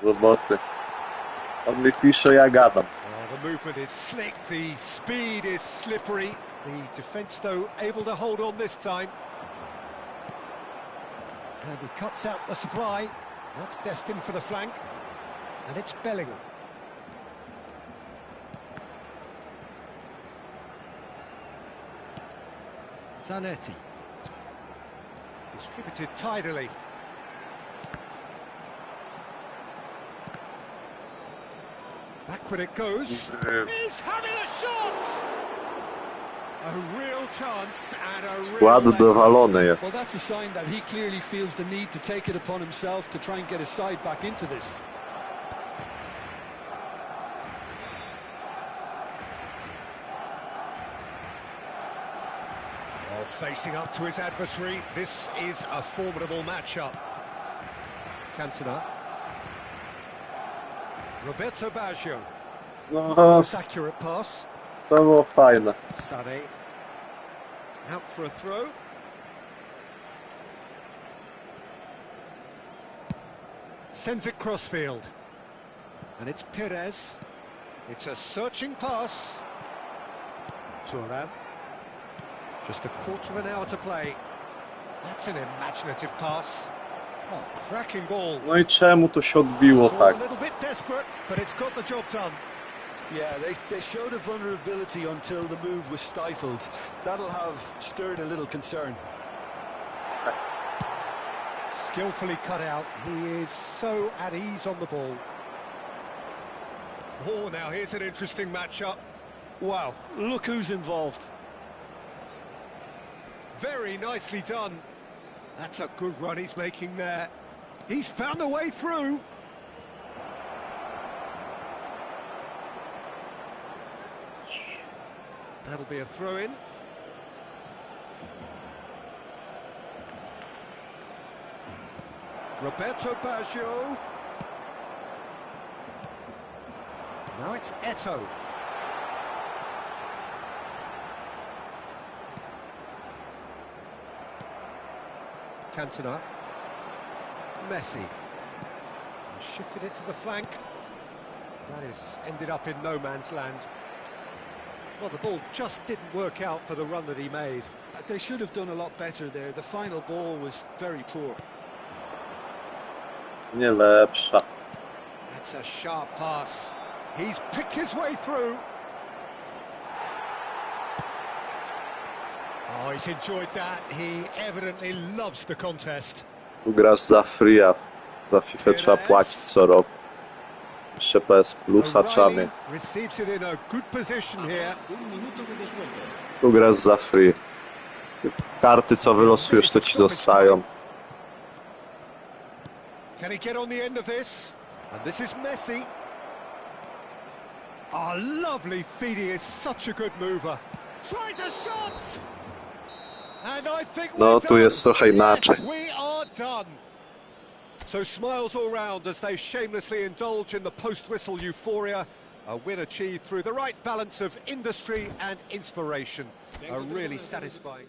roboty. On mi pisze, ja gadam. Oh, the movement is slick, the speed is slippery. The defence, though, able to hold on this time. And he cuts out the supply. That's destined for the flank. And it's Bellingham. Zanetti. Distributed tidily. Backward it goes. He's having a shot! A real chance and a Skład dowalony jest. Well, that's a sign that he clearly feels the need to take it upon himself to try and get his side back into this. Facing up to his adversary, this is a formidable matchup. Cantona. Roberto Baggio. No, Accurate pass. to było fajne. Sané. Out for a throw. Sends it crossfield. And it's Perez. It's a searching pass. Thuram. Just a quarter of an hour to play. That's an imaginative pass. Oh, cracking ball. No i czemu to się odbiło tak? A little bit desperate, but it's got the job done. Yeah, they showed a vulnerability until the move was stifled. That'll have stirred a little concern. Skillfully cut out. He is so at ease on the ball. Oh, now here's an interesting matchup. Wow, look who's involved. Very nicely done. That's a good run he's making there. He's found a way through. That'll be a throw-in. Roberto Baggio. Now it's Eto'o. Cantona. Messi. Shifted it to the flank. That is ended up in no man's land. Well, the ball just didn't work out for the run that he made. They should have done a lot better there. The final ball was very poor. Nie lepsza. That's a sharp pass. He's picked his way through. Oh, he's enjoyed that. He evidently loves the contest. Tu grasz za free, a za FIFA trzeba płacić co roku. Jeszcze PS Plusa trzeba mieć. Receives it in a good position here. Tu grasz za free. Karty co wylosujesz to ci zostają. Can he get on the end of this? And this is Messi. Oh, lovely feed. He is such a good mover. Tries a shot! And I think No, tu jest trochę inaczej. Yes, we are done. So smiles all round as they shamelessly indulge in the post-whistle euphoria. A win achieved through the right balance of industry and inspiration. A really satisfying...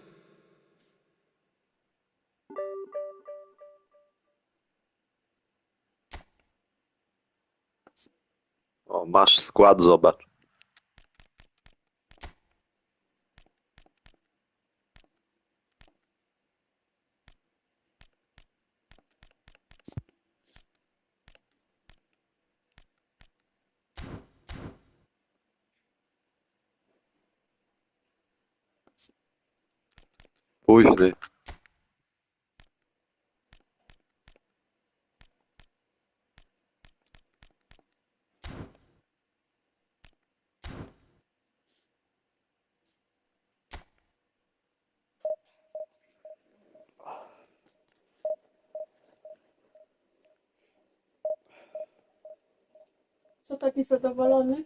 O, masz skład, zobacz. Później. Co taki zadowolony?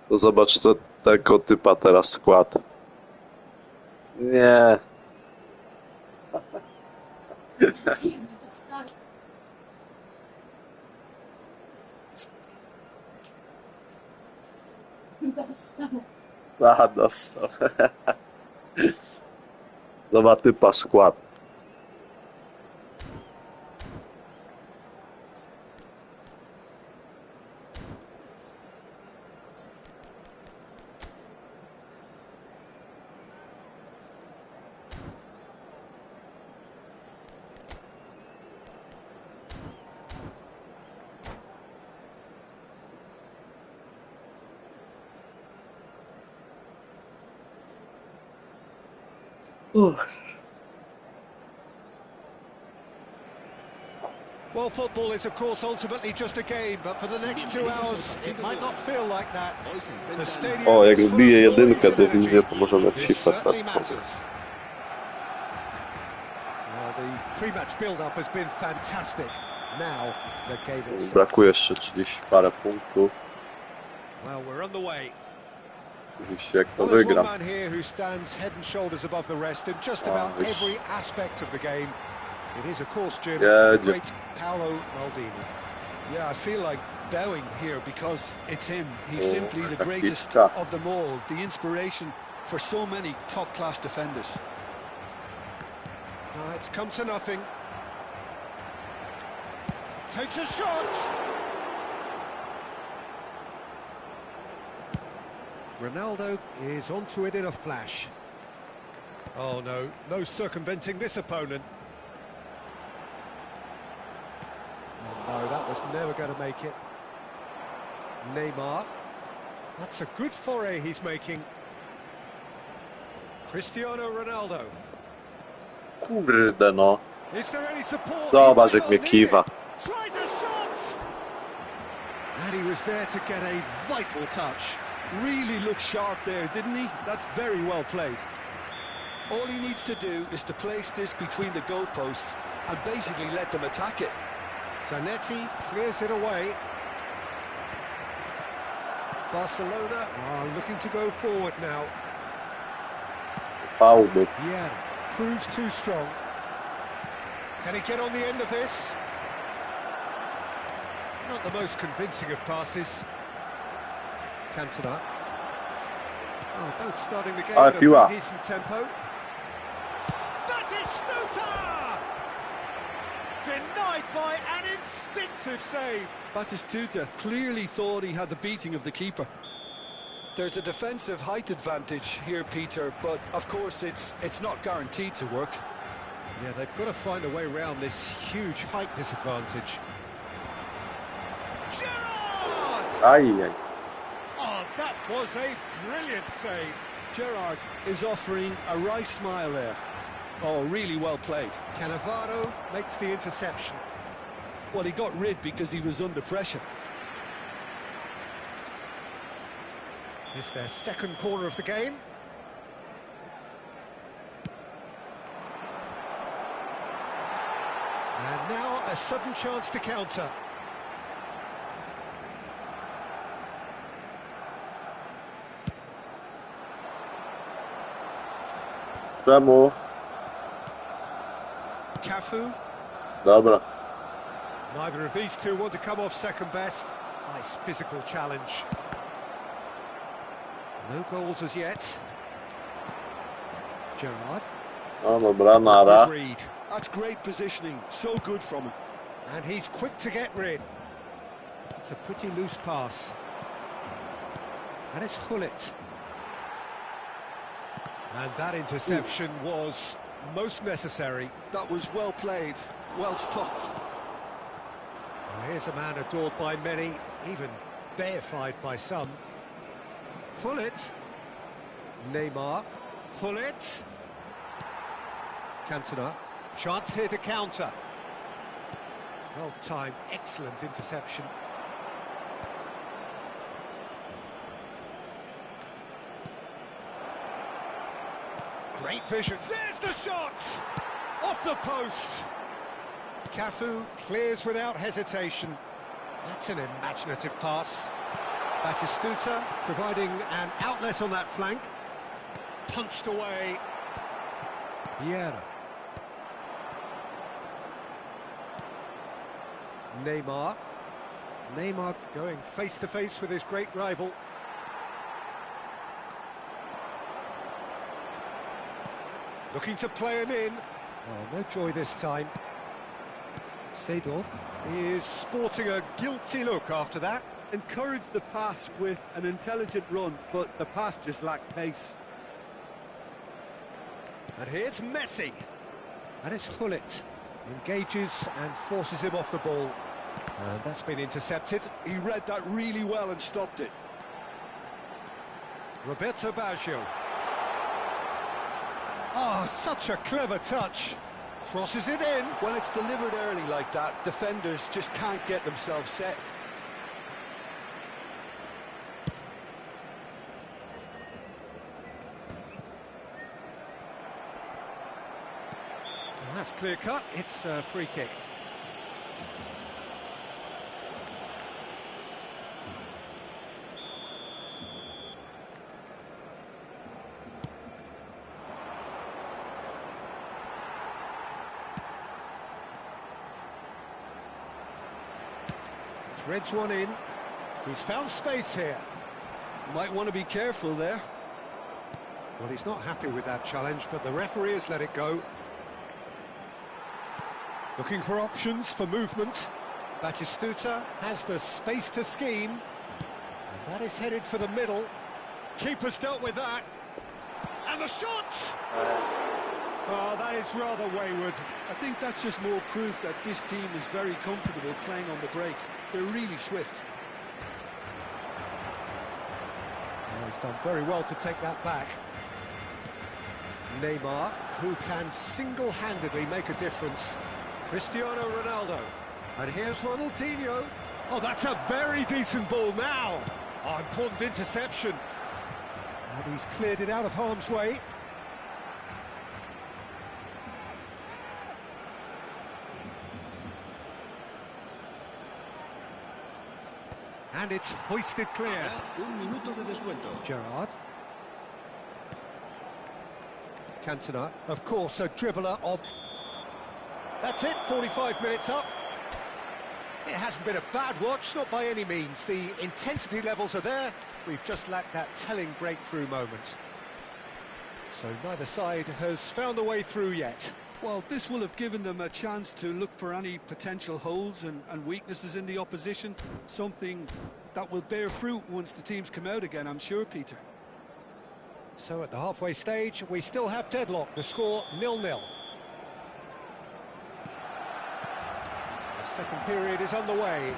To zobacz, co tego typa teraz skład. Nie. Zjemy dostali. Dostał. Zobacz typa skład. Well, football is, of course, ultimately just a game, but for the next 2 hours, it might not feel like that. The stadium O, jak is full wbije of noise jedynkę and dywizję, energy. to możemy w This FIFA certainly tak matters. Well, the pre-match build-up has been fantastic. Now the game itself. Brakuje jeszcze 30 parę punktów. Well, we're on the way. Oczywiście jak to Well, there's one wygram. man here who stands head and shoulders above the rest in just about every aspect of the game. It is, of course, Jim, the great Paolo Maldini. Yeah, I feel like bowing here because it's him. He's simply the greatest of them all, the inspiration for so many top-class defenders. It's come to nothing. Takes a shot! Ronaldo is onto it in a flash. Oh no, no circumventing this opponent. Oh no, that was never going to make it. Neymar. That's a good foray he's making. Cristiano Ronaldo. Kurde no. Is there any support? Zobacz jak mnie kiwa. Tries a shot! And he was there to get a vital touch. Really looked sharp there, didn't he? That's very well played. All he needs to do is to place this between the goalposts and basically let them attack it. Zanetti clears it away. Barcelona are looking to go forward now. Paulo. Yeah, proves too strong. Can he get on the end of this? Not the most convincing of passes. Cantona. Oh, both starting the game at a pretty decent tempo. Batistuta! Denied by an instinctive save. Batistuta clearly thought he had the beating of the keeper. There's a defensive height advantage here, Peter, but of course it's not guaranteed to work. Yeah, they've got to find a way around this huge height disadvantage. Gerrard! Ajaj. Oh, that was a brilliant save. Gerrard is offering a wry smile there. Oh, really well played. Cannavaro makes the interception. Well, he got rid because he was under pressure. It's their second corner of the game. And now a sudden chance to counter. Czemu? Cafu. Dobra. Neither of these two want to come off second best. Nice physical challenge. No goals as yet. Gerrard. No dobra, nara. Good read. That's great positioning, so good from him. And he's quick to get rid. It's a pretty loose pass. And it's Hullet. And that interception was most necessary. That was well played, well stopped. Well, here's a man adored by many, even deified by some. Hullet. Neymar. Hullet. Cantona. Chance here to counter. Well timed, excellent interception. Great vision. There's the shot! Off the post. Cafu clears without hesitation. That's an imaginative pass. Batistuta providing an outlet on that flank. Punched away. Vieira. Neymar. Neymar going face-to-face with his great rival. Looking to play him in. Oh, no joy this time. Seedorf is sporting a guilty look after that. Encouraged the pass with an intelligent run, but the pass just lacked pace. And here's Messi. And it's Hullet. Engages and forces him off the ball. And that's been intercepted. He read that really well and stopped it. Roberto Baggio. Oh, such a clever touch. Crosses it in. When it's delivered early like that, defenders just can't get themselves set. Well, that's clear cut. It's a free kick. Threads one in. He's found space here. Might want to be careful there. Well, he's not happy with that challenge, but the referee has let it go. Looking for options for movement. Batistuta has the space to scheme. And that is headed for the middle. Keeper's dealt with that. And the shot! Oh, that is rather wayward. I think that's just more proof that this team is very comfortable playing on the break. They're really swift. Oh, he's done very well to take that back. Neymar, who can single-handedly make a difference. Cristiano Ronaldo. And here's Ronaldinho. Oh, that's a very decent ball now. Oh, important interception. And he's cleared it out of harm's way. And it's hoisted clear. Un minuto de descuento. Gerrard. Cantona, of course, a dribbler of... That's it, 45 minutes up. It hasn't been a bad watch, not by any means. The intensity levels are there. We've just lacked that telling breakthrough moment. So neither side has found a way through yet. Well, this will have given them a chance to look for any potential holes and weaknesses in the opposition. Something that will bear fruit once the teams come out again, I'm sure, Peter. So at the halfway stage, we still have deadlock. The score 0-0. The second period is underway.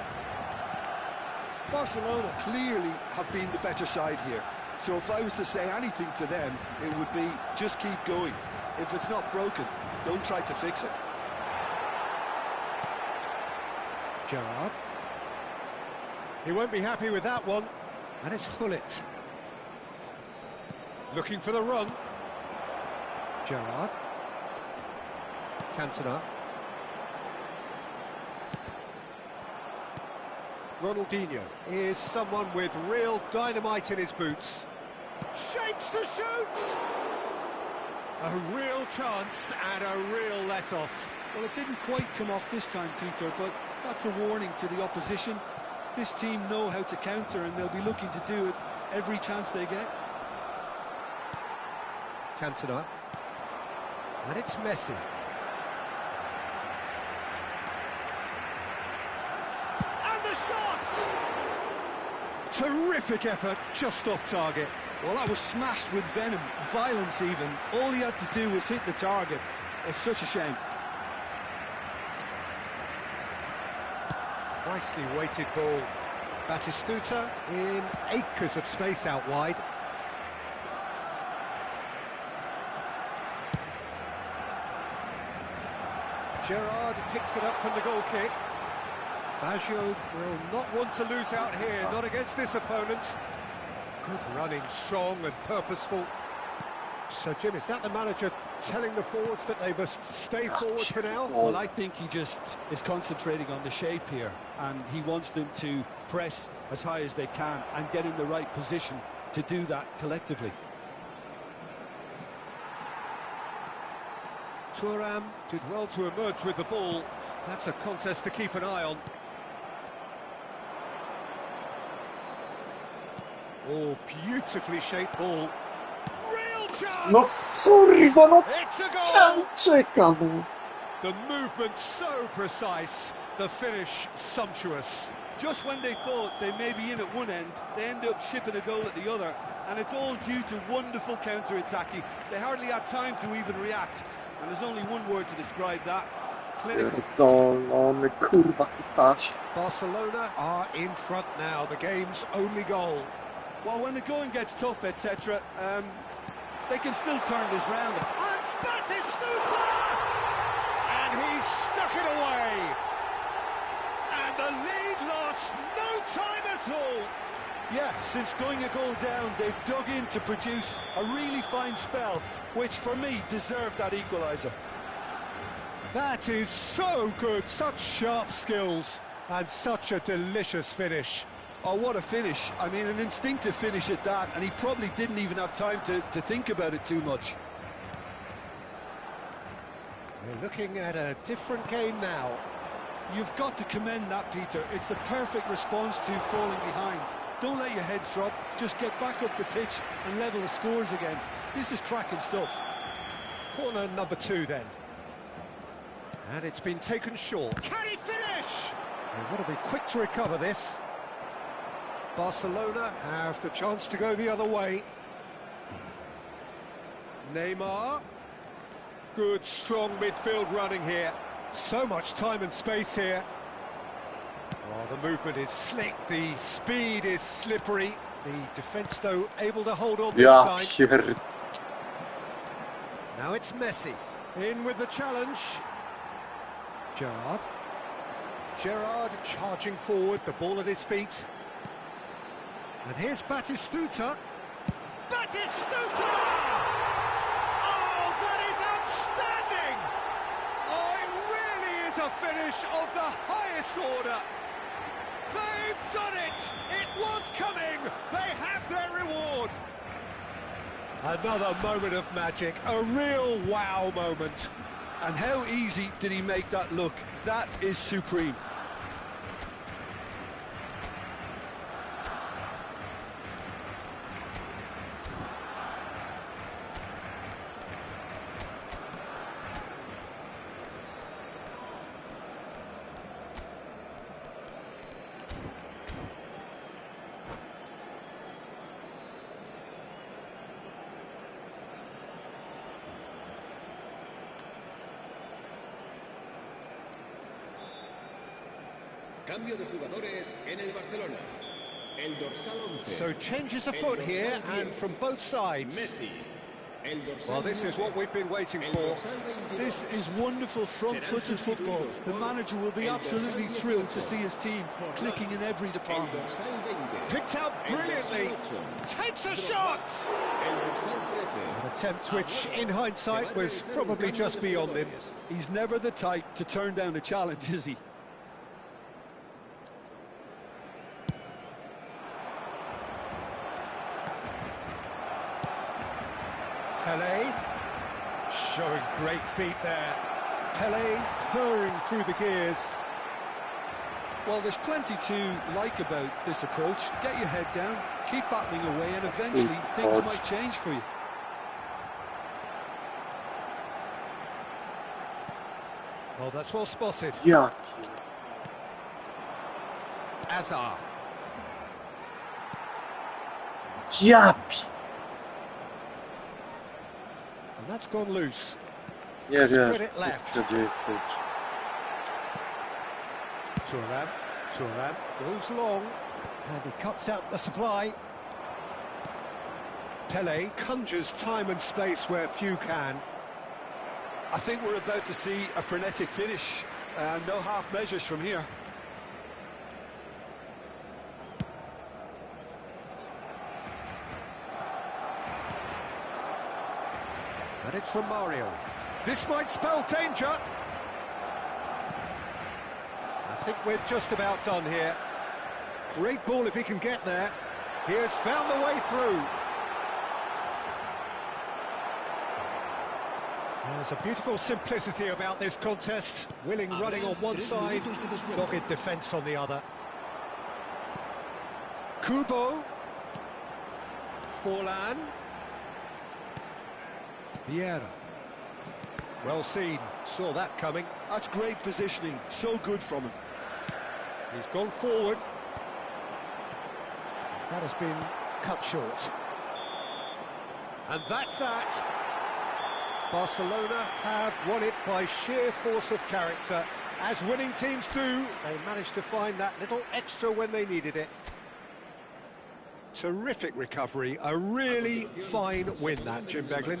Barcelona clearly have been the better side here. So if I was to say anything to them, it would be just keep going. If it's not broken, don't try to fix it. Gerrard. He won't be happy with that one. And it's Hullet. Looking for the run. Gerrard. Cantona. Ronaldinho is someone with real dynamite in his boots. Shapes to shoot! A real chance and a real let-off. Well, it didn't quite come off this time, Peter, but that's a warning to the opposition. This team know how to counter, and they'll be looking to do it every chance they get. Cantona. And it's Messi. And the shot! Terrific effort, just off target. Well, that was smashed with venom, violence even. All he had to do was hit the target. It's such a shame. Nicely weighted ball. Batistuta in acres of space out wide. Gerrard picks it up from the goal kick. Baggio will not want to lose out here, not against this opponent. Good running, strong and purposeful. So, Jim, is that the manager telling the forwards that they must stay forward for now? Well, I think he just is concentrating on the shape here, and he wants them to press as high as they can and get in the right position to do that collectively. Thuram did well to emerge with the ball. That's a contest to keep an eye on. Oh, beautifully shaped ball. Real chance! No kurwa, no It's a goal! czeka, no. The movement so precise, the finish sumptuous. Just when they thought they may be in at one end, they end up shipping a goal at the other, and it's all due to wonderful counter-attacking. They hardly had time to even react, and there's only one word to describe that: clinical. Pierdolony, kurwa, kutać. Barcelona are in front now, the game's only goal. Well, when the going gets tough, etc., they can still turn this round. And Batistuta! And he's stuck it away. And the lead lost no time at all. Yeah, since going a goal down, they've dug in to produce a really fine spell, which for me deserved that equaliser. That is so good, such sharp skills and such a delicious finish. Oh, what a finish. I mean, an instinctive finish at that, and he probably didn't even have time to think about it too much. We're looking at a different game now. You've got to commend that, Peter. It's the perfect response to falling behind. Don't let your heads drop, just get back up the pitch and level the scores again. This is cracking stuff. Corner number 2 then. And it's been taken short. Can he finish? They want to be quick to recover this. Barcelona have the chance to go the other way. Neymar. Good, strong midfield running here. So much time and space here. Oh, the movement is slick, the speed is slippery. The defence, though, able to hold on this Ja time. pier... Now it's Messi. In with the challenge. Gerrard charging forward, the ball at his feet. And here's Batistuta. Batistuta! Oh, that is outstanding! Oh, it really is a finish of the highest order. They've done it! It was coming! They have their reward! Another moment of magic, a real wow moment. And how easy did he make that look? That is supreme. Cambio de jugadores en el Barcelona. El dorsal 11. So changes afoot here, and from both sides. Messi. El dorsal Well, this is what we've been waiting for. This is wonderful front-footed football. The manager will be absolutely thrilled to see his team clicking in every department. Picked out brilliantly. Takes a shot! An attempt which, in hindsight, was probably just beyond him. He's never the type to turn down a challenge, is he? Pelé, showing great feet there. Pelé purring through the gears. Well, there's plenty to like about this approach. Get your head down, keep battling away, and eventually things might change for you. Oh, that's well spotted. Ja pier... Azar. Ja pier... And that's gone loose. Nie wiesz, Spread it co left. się dzieje w końcu. Thuram goes long, and he cuts out the supply. Pelé conjures time and space where few can. I think we're about to see a frenetic finish. No half measures from here. And it's from Mario. This might spell danger. I think we're just about done here. Great ball if he can get there. He has found the way through. There's a beautiful simplicity about this contest. Willing running on one side, dogged defence on the other. Kubo. Forlan. Vieira. Well seen, saw that coming. That's great positioning, so good from him. He's gone forward. That has been cut short. And that's that. Barcelona have won it by sheer force of character. As winning teams do, they managed to find that little extra when they needed it. Terrific recovery, a really fine win that, Jim Beglin.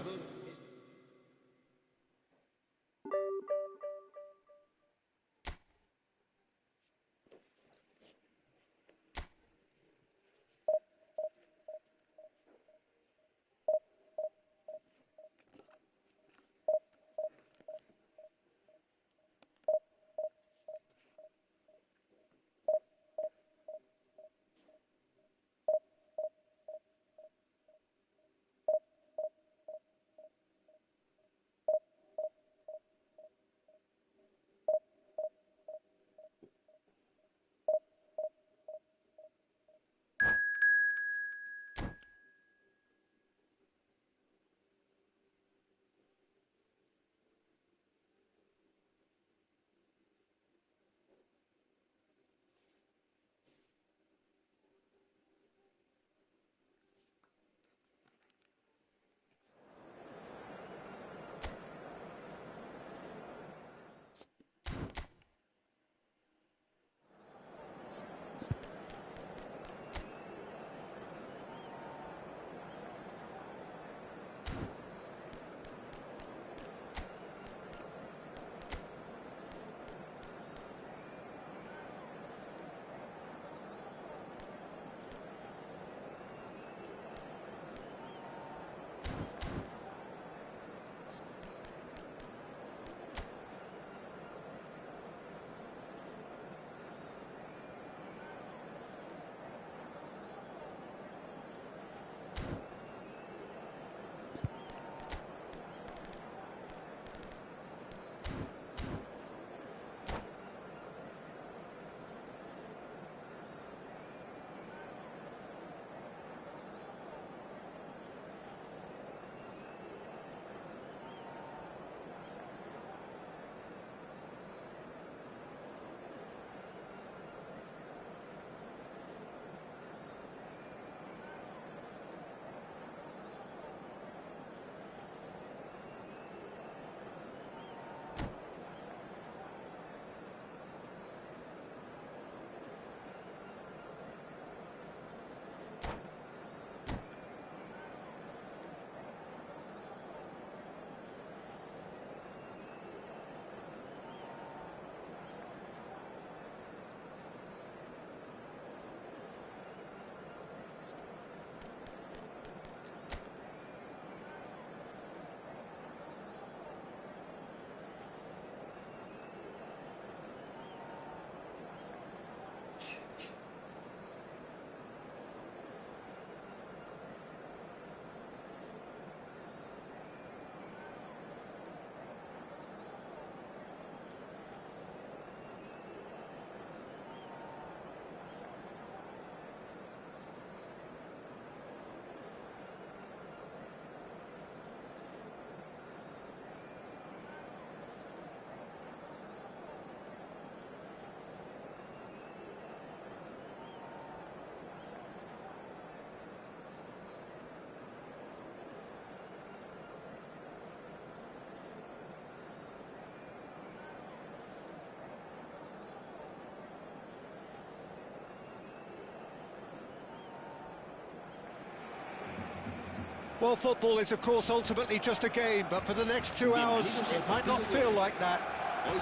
Well, football is, of course, ultimately just a game, but for the next 2 hours, it might not feel like that.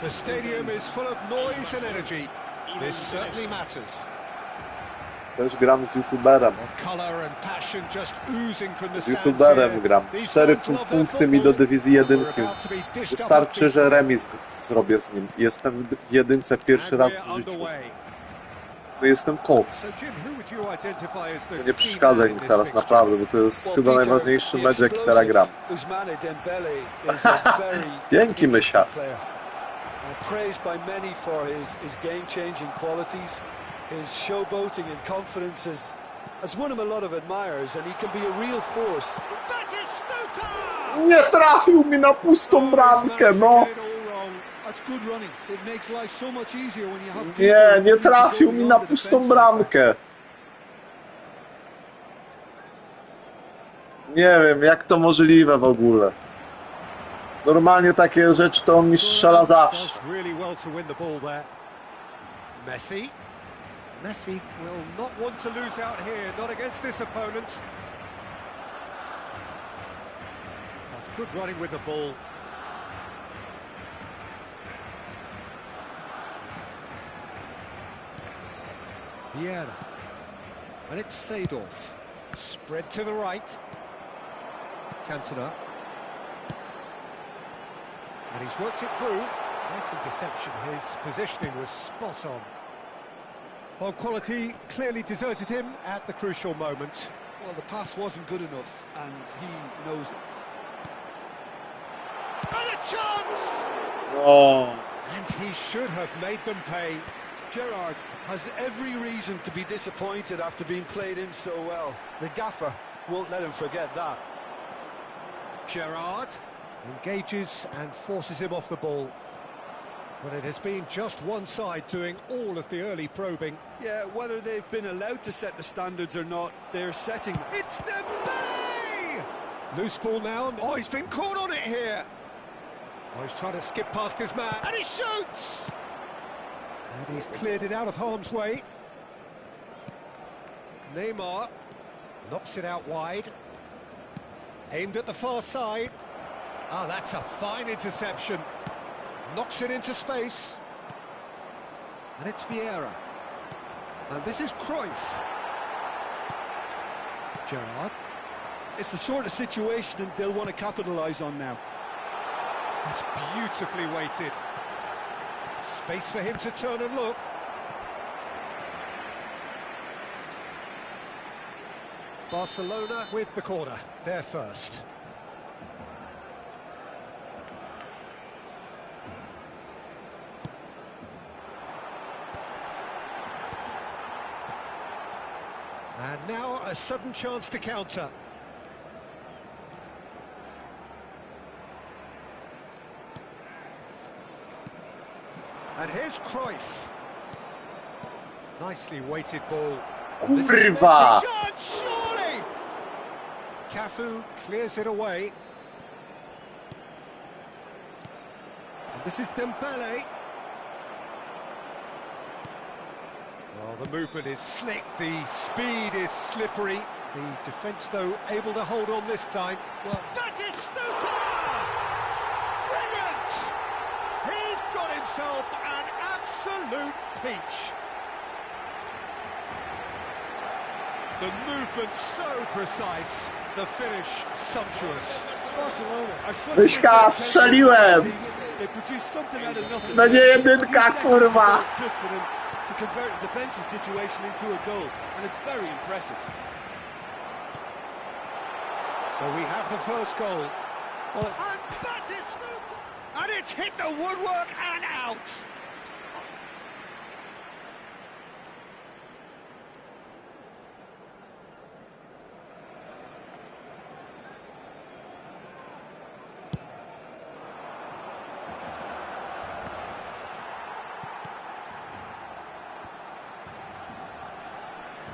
The stadium is full of noise and energy. This certainly matters. Też gram z youtuberem. Colour and passion just oozing from the Z stands youtuberem here. gram. These 4 fans love their punkty mi do football. dywizji 1. We're about to be dished up Wystarczy, at że this remis zrobię z nim. Jestem w jedynce pierwszy And raz we're w życiu. underway. No jestem So koks. Jim, who would you identify as the Nie key przeszkadza man mi in this teraz fixture? naprawdę, bo to jest Well, chyba Peter, najważniejszy the mecz, jaki teraz gram. Ousmane Dembele is a very Dzięki, Mysia. interesting player. Praised by many for his game-changing qualities. His showboating and confidence has won him a lot of admirers, and he can be a real force. Nie trafił mi na pustą bramkę, no! That's good running. It makes life so much easier when you have Nie trafił mi na pustą bramkę. Nie wiem, jak to możliwe w ogóle. Normalnie takie rzeczy to on mi strzela zawsze. Messi. Messi will not want to lose out here, not against this opponent. That's good running with the ball. Vieira. And it's Seedorf. Spread to the right. Cantona. And he's worked it through. Nice interception. His positioning was spot on. Well, quality clearly deserted him at the crucial moment. Well, the pass wasn't good enough, and he knows it. And a chance! O, And he should have made them pay. Gerrard has every reason to be disappointed after being played in so well. The gaffer won't let him forget that. Gerrard engages and forces him off the ball. But it has been just one side doing all of the early probing. Yeah, whether they've been allowed to set the standards or not, they're setting them. It's Dembele! Loose ball now. Oh, he's been caught on it here. Oh, he's trying to skip past his man. And he shoots! And he's cleared it out of harm's way. Neymar knocks it out wide. Aimed at the far side. Ah, that's a fine interception. Knocks it into space. And it's Vieira. And this is Cruyff. Gerrard. It's the sort of situation that they'll want to capitalise on now. That's beautifully weighted. Space for him to turn and look. Barcelona with the corner. They're first. And now a sudden chance to counter. And here's Cruyff. Nicely weighted ball. This is kurwa! Messi. Chance, surely! Cafu clears it away. And this is Dembele. Well, the movement is slick, the speed is slippery. The defence, though, able to hold on this time. Well, that is Stuta! Brilliant! He's got himself an absolute peach. The movement so precise, the finish sumptuous. Barcelona are such Myśka, strzeliłem! They produce something out of nothing. Będzie jedynka, kurwa! It took for them to convert a defensive situation into a goal, and it's very impressive. So we have the first goal. Well, and that is Stuta! And it's hit the woodwork and out!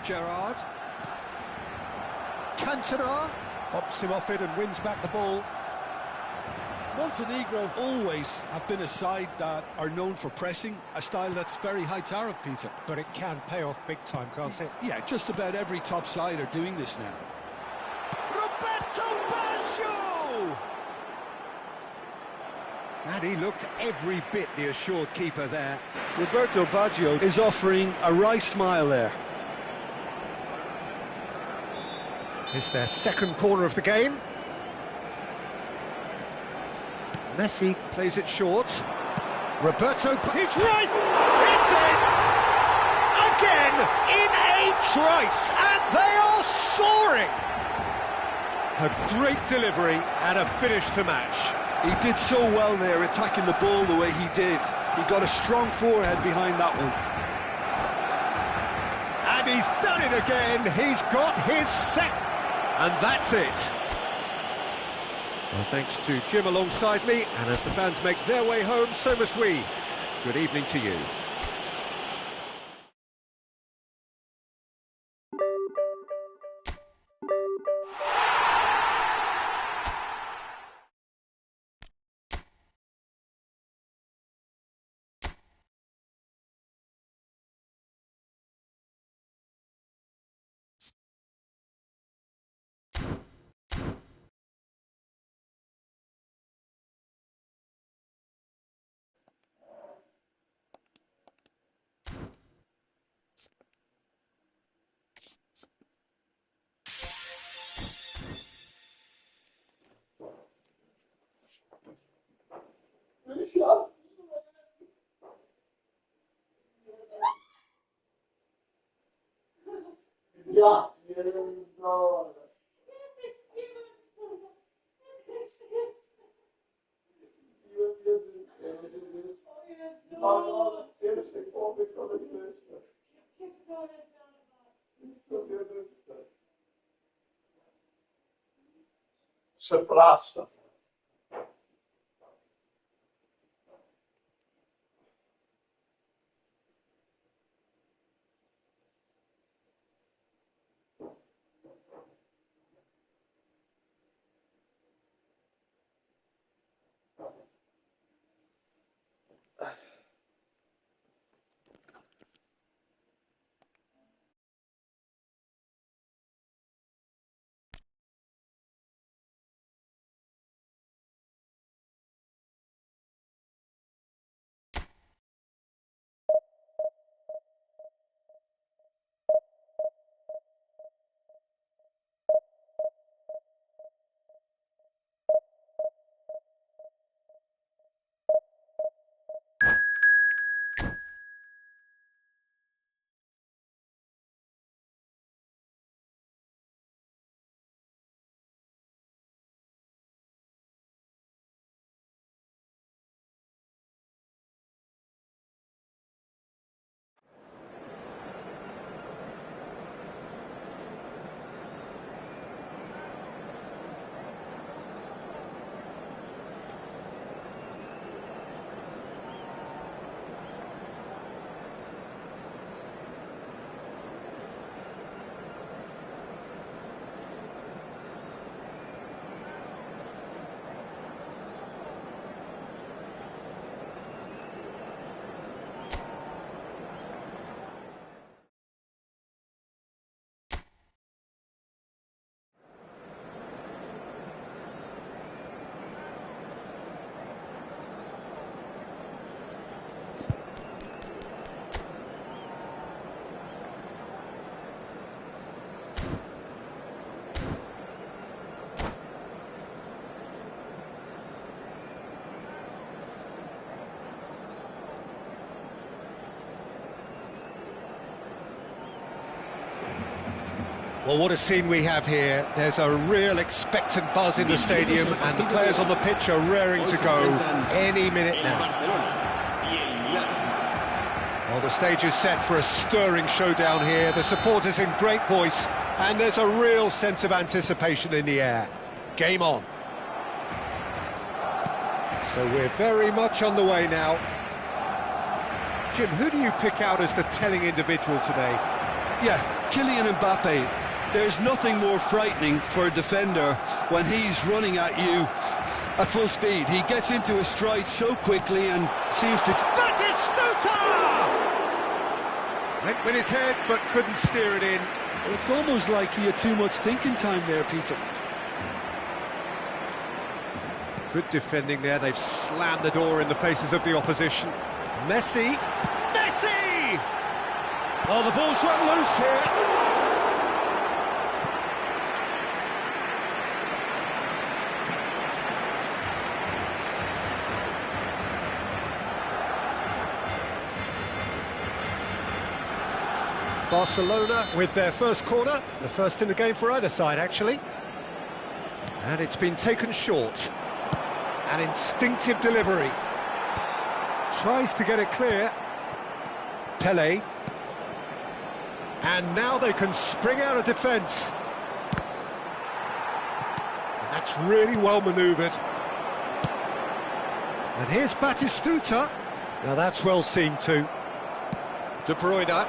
Gerrard. Cantona hops him off it and wins back the ball. Montenegro always have been a side that are known for pressing, a style that's very high tariff, Peter. But it can pay off big time, can't it? Yeah, just about every top side are doing this now. Roberto Baggio! And he looked every bit the assured keeper there. Roberto Baggio is offering a wry smile there. It's their second corner of the game. Messi plays it short. Roberto, it's right! It's in! Again, in a trice, and they are soaring! A great delivery and a finish to match. He did so well there, attacking the ball the way he did. He got a strong forehead behind that one. And he's done it again. He's got his second. And that's it. Well, thanks to Jim alongside me, and as the fans make their way home, so must we. Good evening to you. Ja, no. Przepraszam. Well, what a scene we have here. There's a real expectant buzz in the stadium, and the players on the pitch are raring to go any minute now. Well, the stage is set for a stirring showdown here. The supporters in great voice, and there's a real sense of anticipation in the air. Game on. So we're very much on the way now. Jim, who do you pick out as the telling individual today? Yeah, Kylian Mbappe. There's nothing more frightening for a defender when he's running at you at full speed. He gets into a stride so quickly and seems to... Batistuta! Went with his head, but couldn't steer it in. It's almost like he had too much thinking time there, Peter. Good defending there, they've slammed the door in the faces of the opposition. Messi! Messi! Oh, the ball's run loose here. Barcelona with their first corner, the first in the game for either side actually. And it's been taken short. An instinctive delivery. Tries to get it clear. Pelé. And now they can spring out of defence. And that's really well manoeuvred. And here's Batistuta. Now that's well seen too. De Bruyne.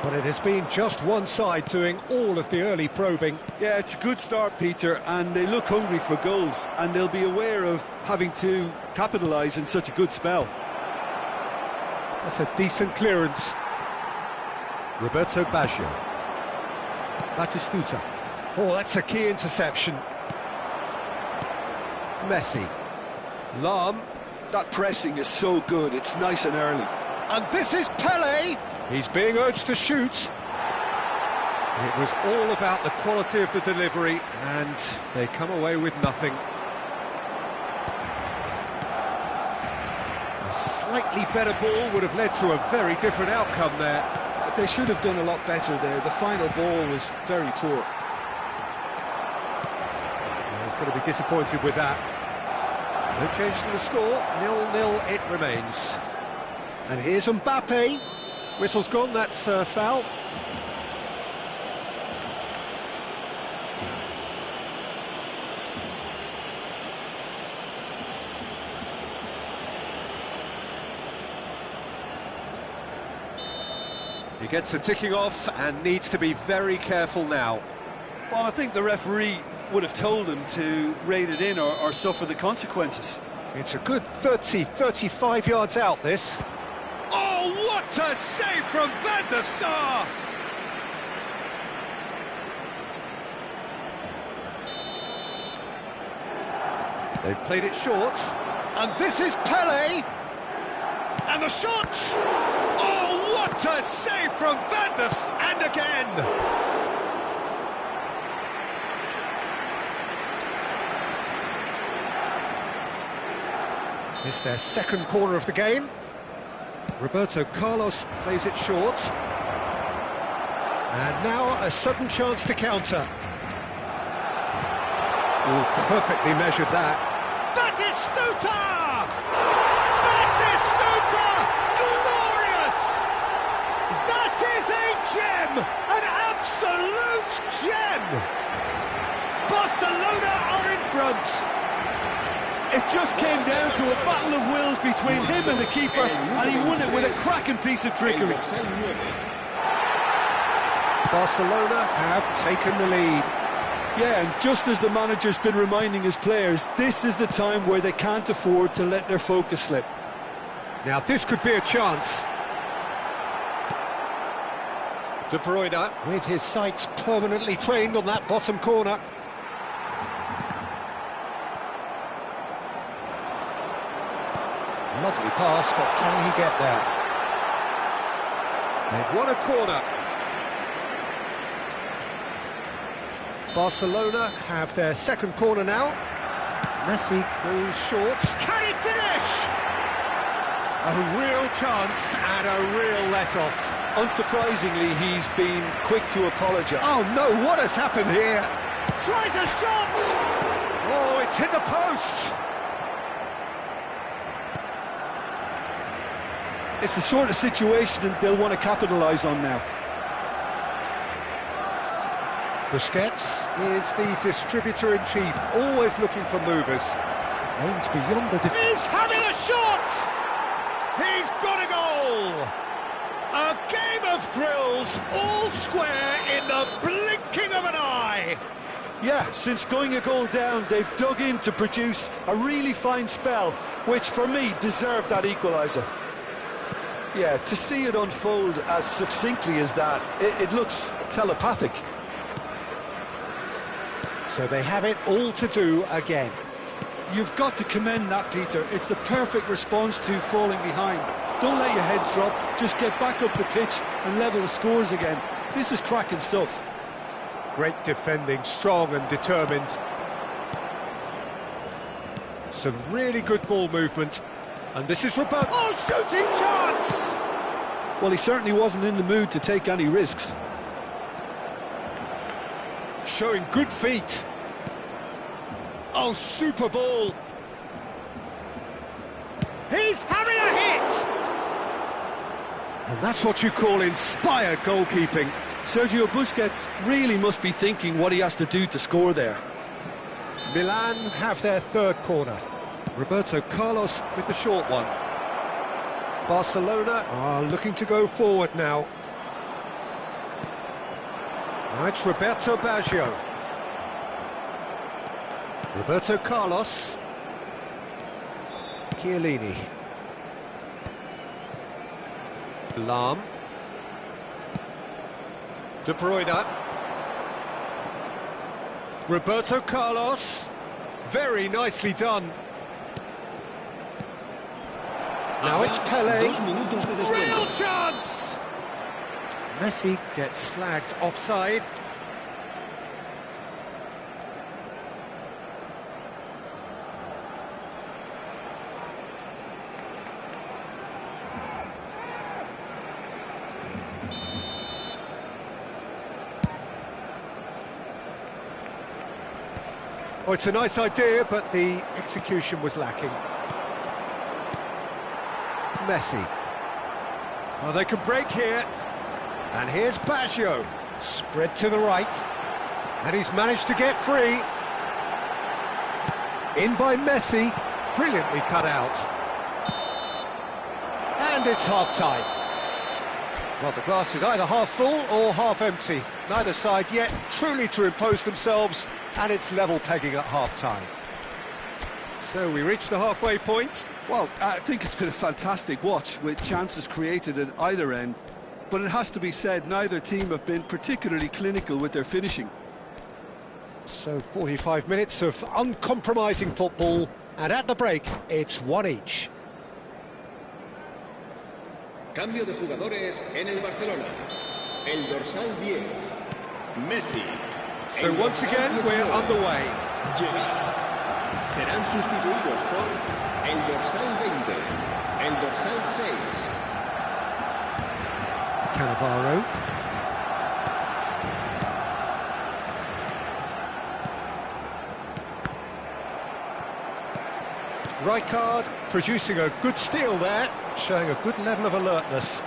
But it has been just one side doing all of the early probing. Yeah, it's a good start, Peter, and they look hungry for goals, and they'll be aware of having to capitalise in such a good spell. That's a decent clearance. Roberto Baggio. Batistuta. Oh, that's a key interception. Messi. Lam. That pressing is so good, it's nice and early. And this is Pelé. He's being urged to shoot. It was all about the quality of the delivery, and they come away with nothing. A slightly better ball would have led to a very different outcome there. They should have done a lot better there. The final ball was very poor. He's going to be disappointed with that. No change to the score, 0-0 it remains. And here's Mbappe. Whistle's gone, that's foul. He gets the ticking off and needs to be very careful now. Well, I think the referee would have told him to rein it in or suffer the consequences. It's a good 35 yards out, this. Oh, what a save from Van der Sar! They've played it short, and this is Pelé! And the shot! Oh, what a save from Van der Sar! And again! It's their second corner of the game. Roberto Carlos plays it short. And now a sudden chance to counter. Oh, perfectly measured that. Batistuta! Batistuta! Glorious! That is a gem! An absolute gem! Barcelona are in front. It just came down to a battle of wills between him and the keeper, and he won it with a cracking piece of trickery. Barcelona have taken the lead. Yeah, and just as the manager's been reminding his players, this is the time where they can't afford to let their focus slip. Now this could be a chance. De Bruyne, with his sights permanently trained on that bottom corner. Lovely pass, but can he get there? They've won a corner. Barcelona have their second corner now. Messi goes short. Can he finish? A real chance and a real let-off. Unsurprisingly, he's been quick to apologise. Oh no, what has happened here? Tries a shot! Oh, it's hit the post! It's the sort of situation that they'll want to capitalise on now. Busquets is the distributor-in-chief, always looking for movers. Aims beyond the defence. He's having a shot! He's got a goal! A game of thrills, all square in the blinking of an eye! Yeah, since going a goal down, they've dug in to produce a really fine spell, which for me deserved that equaliser. Yeah, to see it unfold as succinctly as that, it looks telepathic. So they have it all to do again. You've got to commend that, Peter. It's the perfect response to falling behind. Don't let your heads drop, just get back up the pitch and level the scores again. This is cracking stuff. Great defending, strong and determined. Some really good ball movement. And this is Roberto. Oh, shooting chance! Well, he certainly wasn't in the mood to take any risks. Showing good feet. Oh, super ball. He's having a hit! And that's what you call inspired goalkeeping. Sergio Busquets really must be thinking what he has to do to score there. Milan have their third corner. Roberto Carlos with the short one. Barcelona are looking to go forward now. Now it's Roberto Baggio. Roberto Carlos. Chiellini. Lahm. De Bruyne. Roberto Carlos. Very nicely done. Now it's Pele. Real chance! Messi gets flagged offside. Oh, it's a nice idea, but the execution was lacking. Messi. Oh, they can break here. And here's Baggio. Spread to the right. And he's managed to get free. In by Messi. Brilliantly cut out. And it's half-time. Well, the glass is either half full or half empty. Neither side yet truly to impose themselves, and it's level pegging at half-time. So we reach the halfway point. Well, I think it's been a fantastic watch, with chances created at either end. But it has to be said, neither team have been particularly clinical with their finishing. So 45 minutes of uncompromising football, and at the break, it's one each. Cambio de jugadores en el Barcelona. El dorsal 10, Messi. So once again, we're underway. Serán sustituidos por el dorsal 20, el dorsal 6. Cannavaro. Rijkaard producing a good steal there, showing a good level of alertness.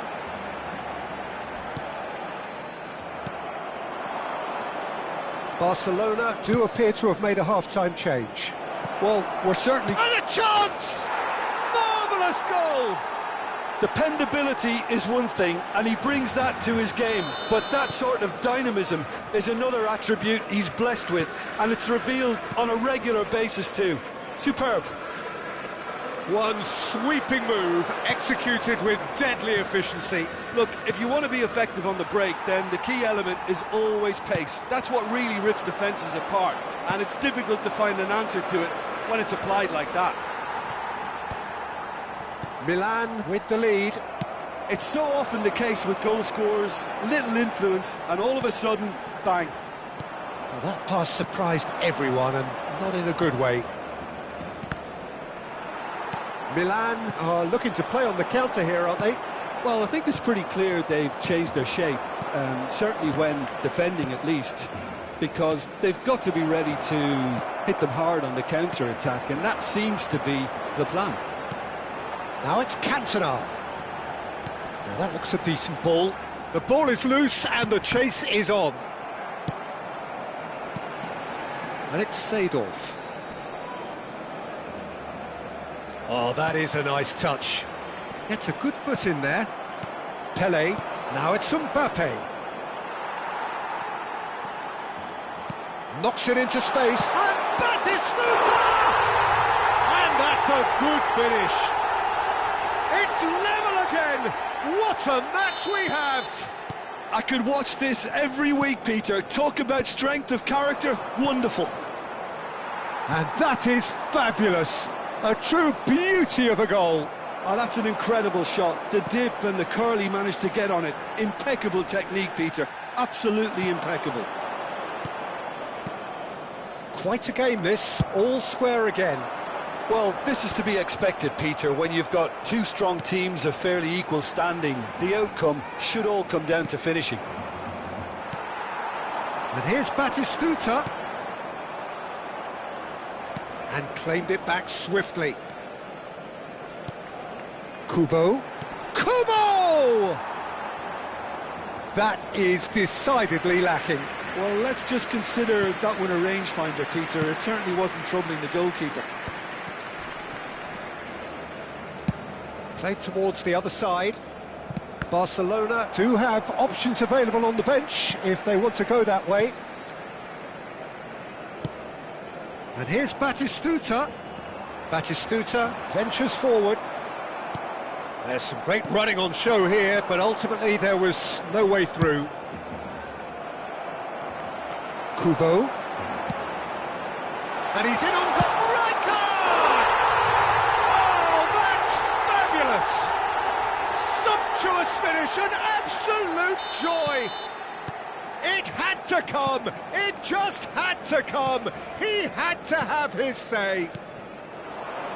Barcelona do appear to have made a half-time change. Well, we're certainly... And a chance! Marvellous goal! Dependability is one thing, and he brings that to his game, but that sort of dynamism is another attribute he's blessed with, and it's revealed on a regular basis too. Superb. One sweeping move, executed with deadly efficiency. Look, if you want to be effective on the break, then the key element is always pace. That's what really rips defences apart, and it's difficult to find an answer to it when it's applied like that. Milan with the lead. It's so often the case with goal scorers, little influence, and all of a sudden, bang. Well, that pass surprised everyone, and not in a good way. Milan are looking to play on the counter here, aren't they? Well, I think it's pretty clear they've changed their shape, certainly when defending at least, because they've got to be ready to hit them hard on the counter-attack, and that seems to be the plan. Now it's Cantona. Now that looks a decent ball. The ball is loose and the chase is on. And it's Seedorf. Oh, that is a nice touch. Gets a good foot in there. Pele. Now it's Mbappe. Knocks it into space. And Batistuta! And that's a good finish. It's level again! What a match we have! I could watch this every week, Peter. Talk about strength of character. Wonderful. And that is fabulous. A true beauty of a goal. Oh, that's an incredible shot. The dip and the curl he managed to get on it. Impeccable technique, Peter. Absolutely impeccable. Quite a game this, all square again. Well, this is to be expected, Peter. When you've got two strong teams of fairly equal standing, the outcome should all come down to finishing. And here's Batistuta. And claimed it back swiftly. Kubo. Kubo! That is decidedly lacking. Well, let's just consider that one a rangefinder, Peter. It certainly wasn't troubling the goalkeeper. Played towards the other side. Barcelona do have options available on the bench if they want to go that way. And here's Batistuta. Batistuta ventures forward. There's some great running on show here, but ultimately there was no way through. Kubo. And he's in on goal. Right card! Oh, that's fabulous! Sumptuous finish, an absolute joy! It had to come! It just had to come! He had to have his say!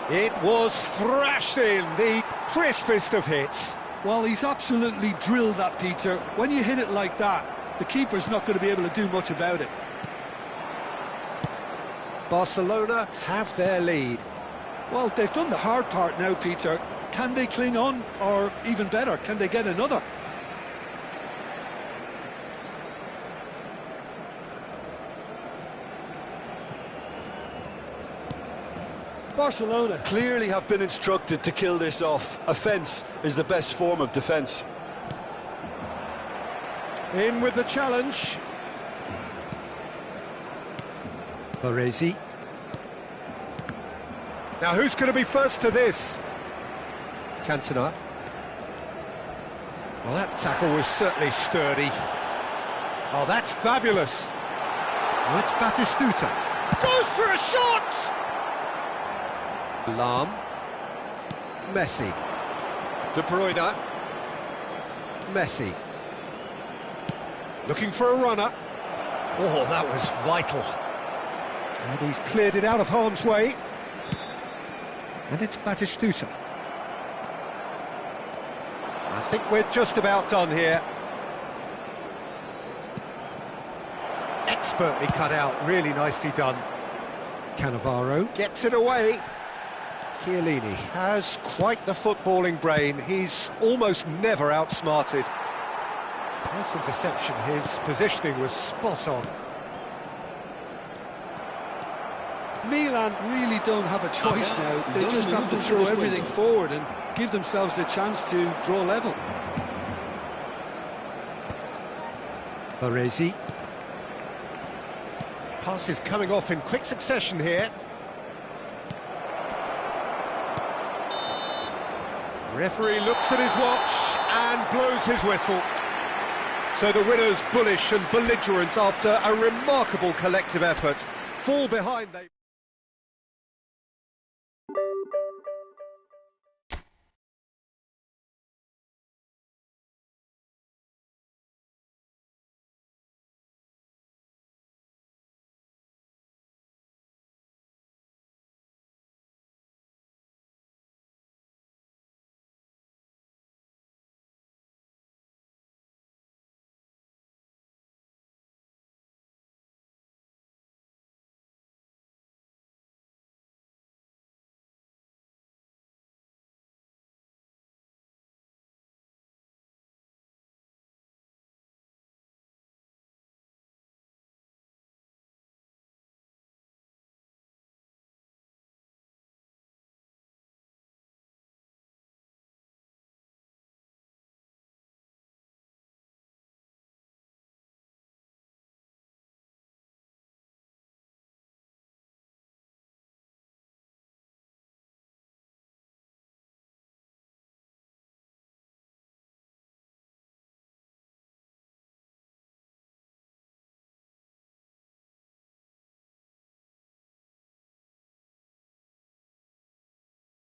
It was thrashed in, the crispest of hits. Well, he's absolutely drilled that, Peter. When you hit it like that, the keeper's not going to be able to do much about it. Barcelona have their lead. Well, they've done the hard part now, Peter. Can they cling on, or even better, can they get another? Barcelona clearly have been instructed to kill this off. Offence is the best form of defence. In with the challenge. Baresi. Now who's going to be first to this? Cantona. Well, that tackle was certainly sturdy. Oh, that's fabulous. Oh, it's Batistuta. Goes for a shot! Lam. Messi. De Bruyne. Messi. Looking for a runner. Oh, that was vital. And he's cleared it out of harm's way. And it's Batistuta. I think we're just about done here. Expertly cut out, really nicely done. Cannavaro gets it away. Chiellini has quite the footballing brain. He's almost never outsmarted. Nice interception, his positioning was spot on. Milan really don't have a choice now. They just have to throw everything forward and give themselves a chance to draw level. Baresi. Passes coming off in quick succession here. Referee looks at his watch and blows his whistle. So the winners, bullish and belligerent after a remarkable collective effort, fall behind.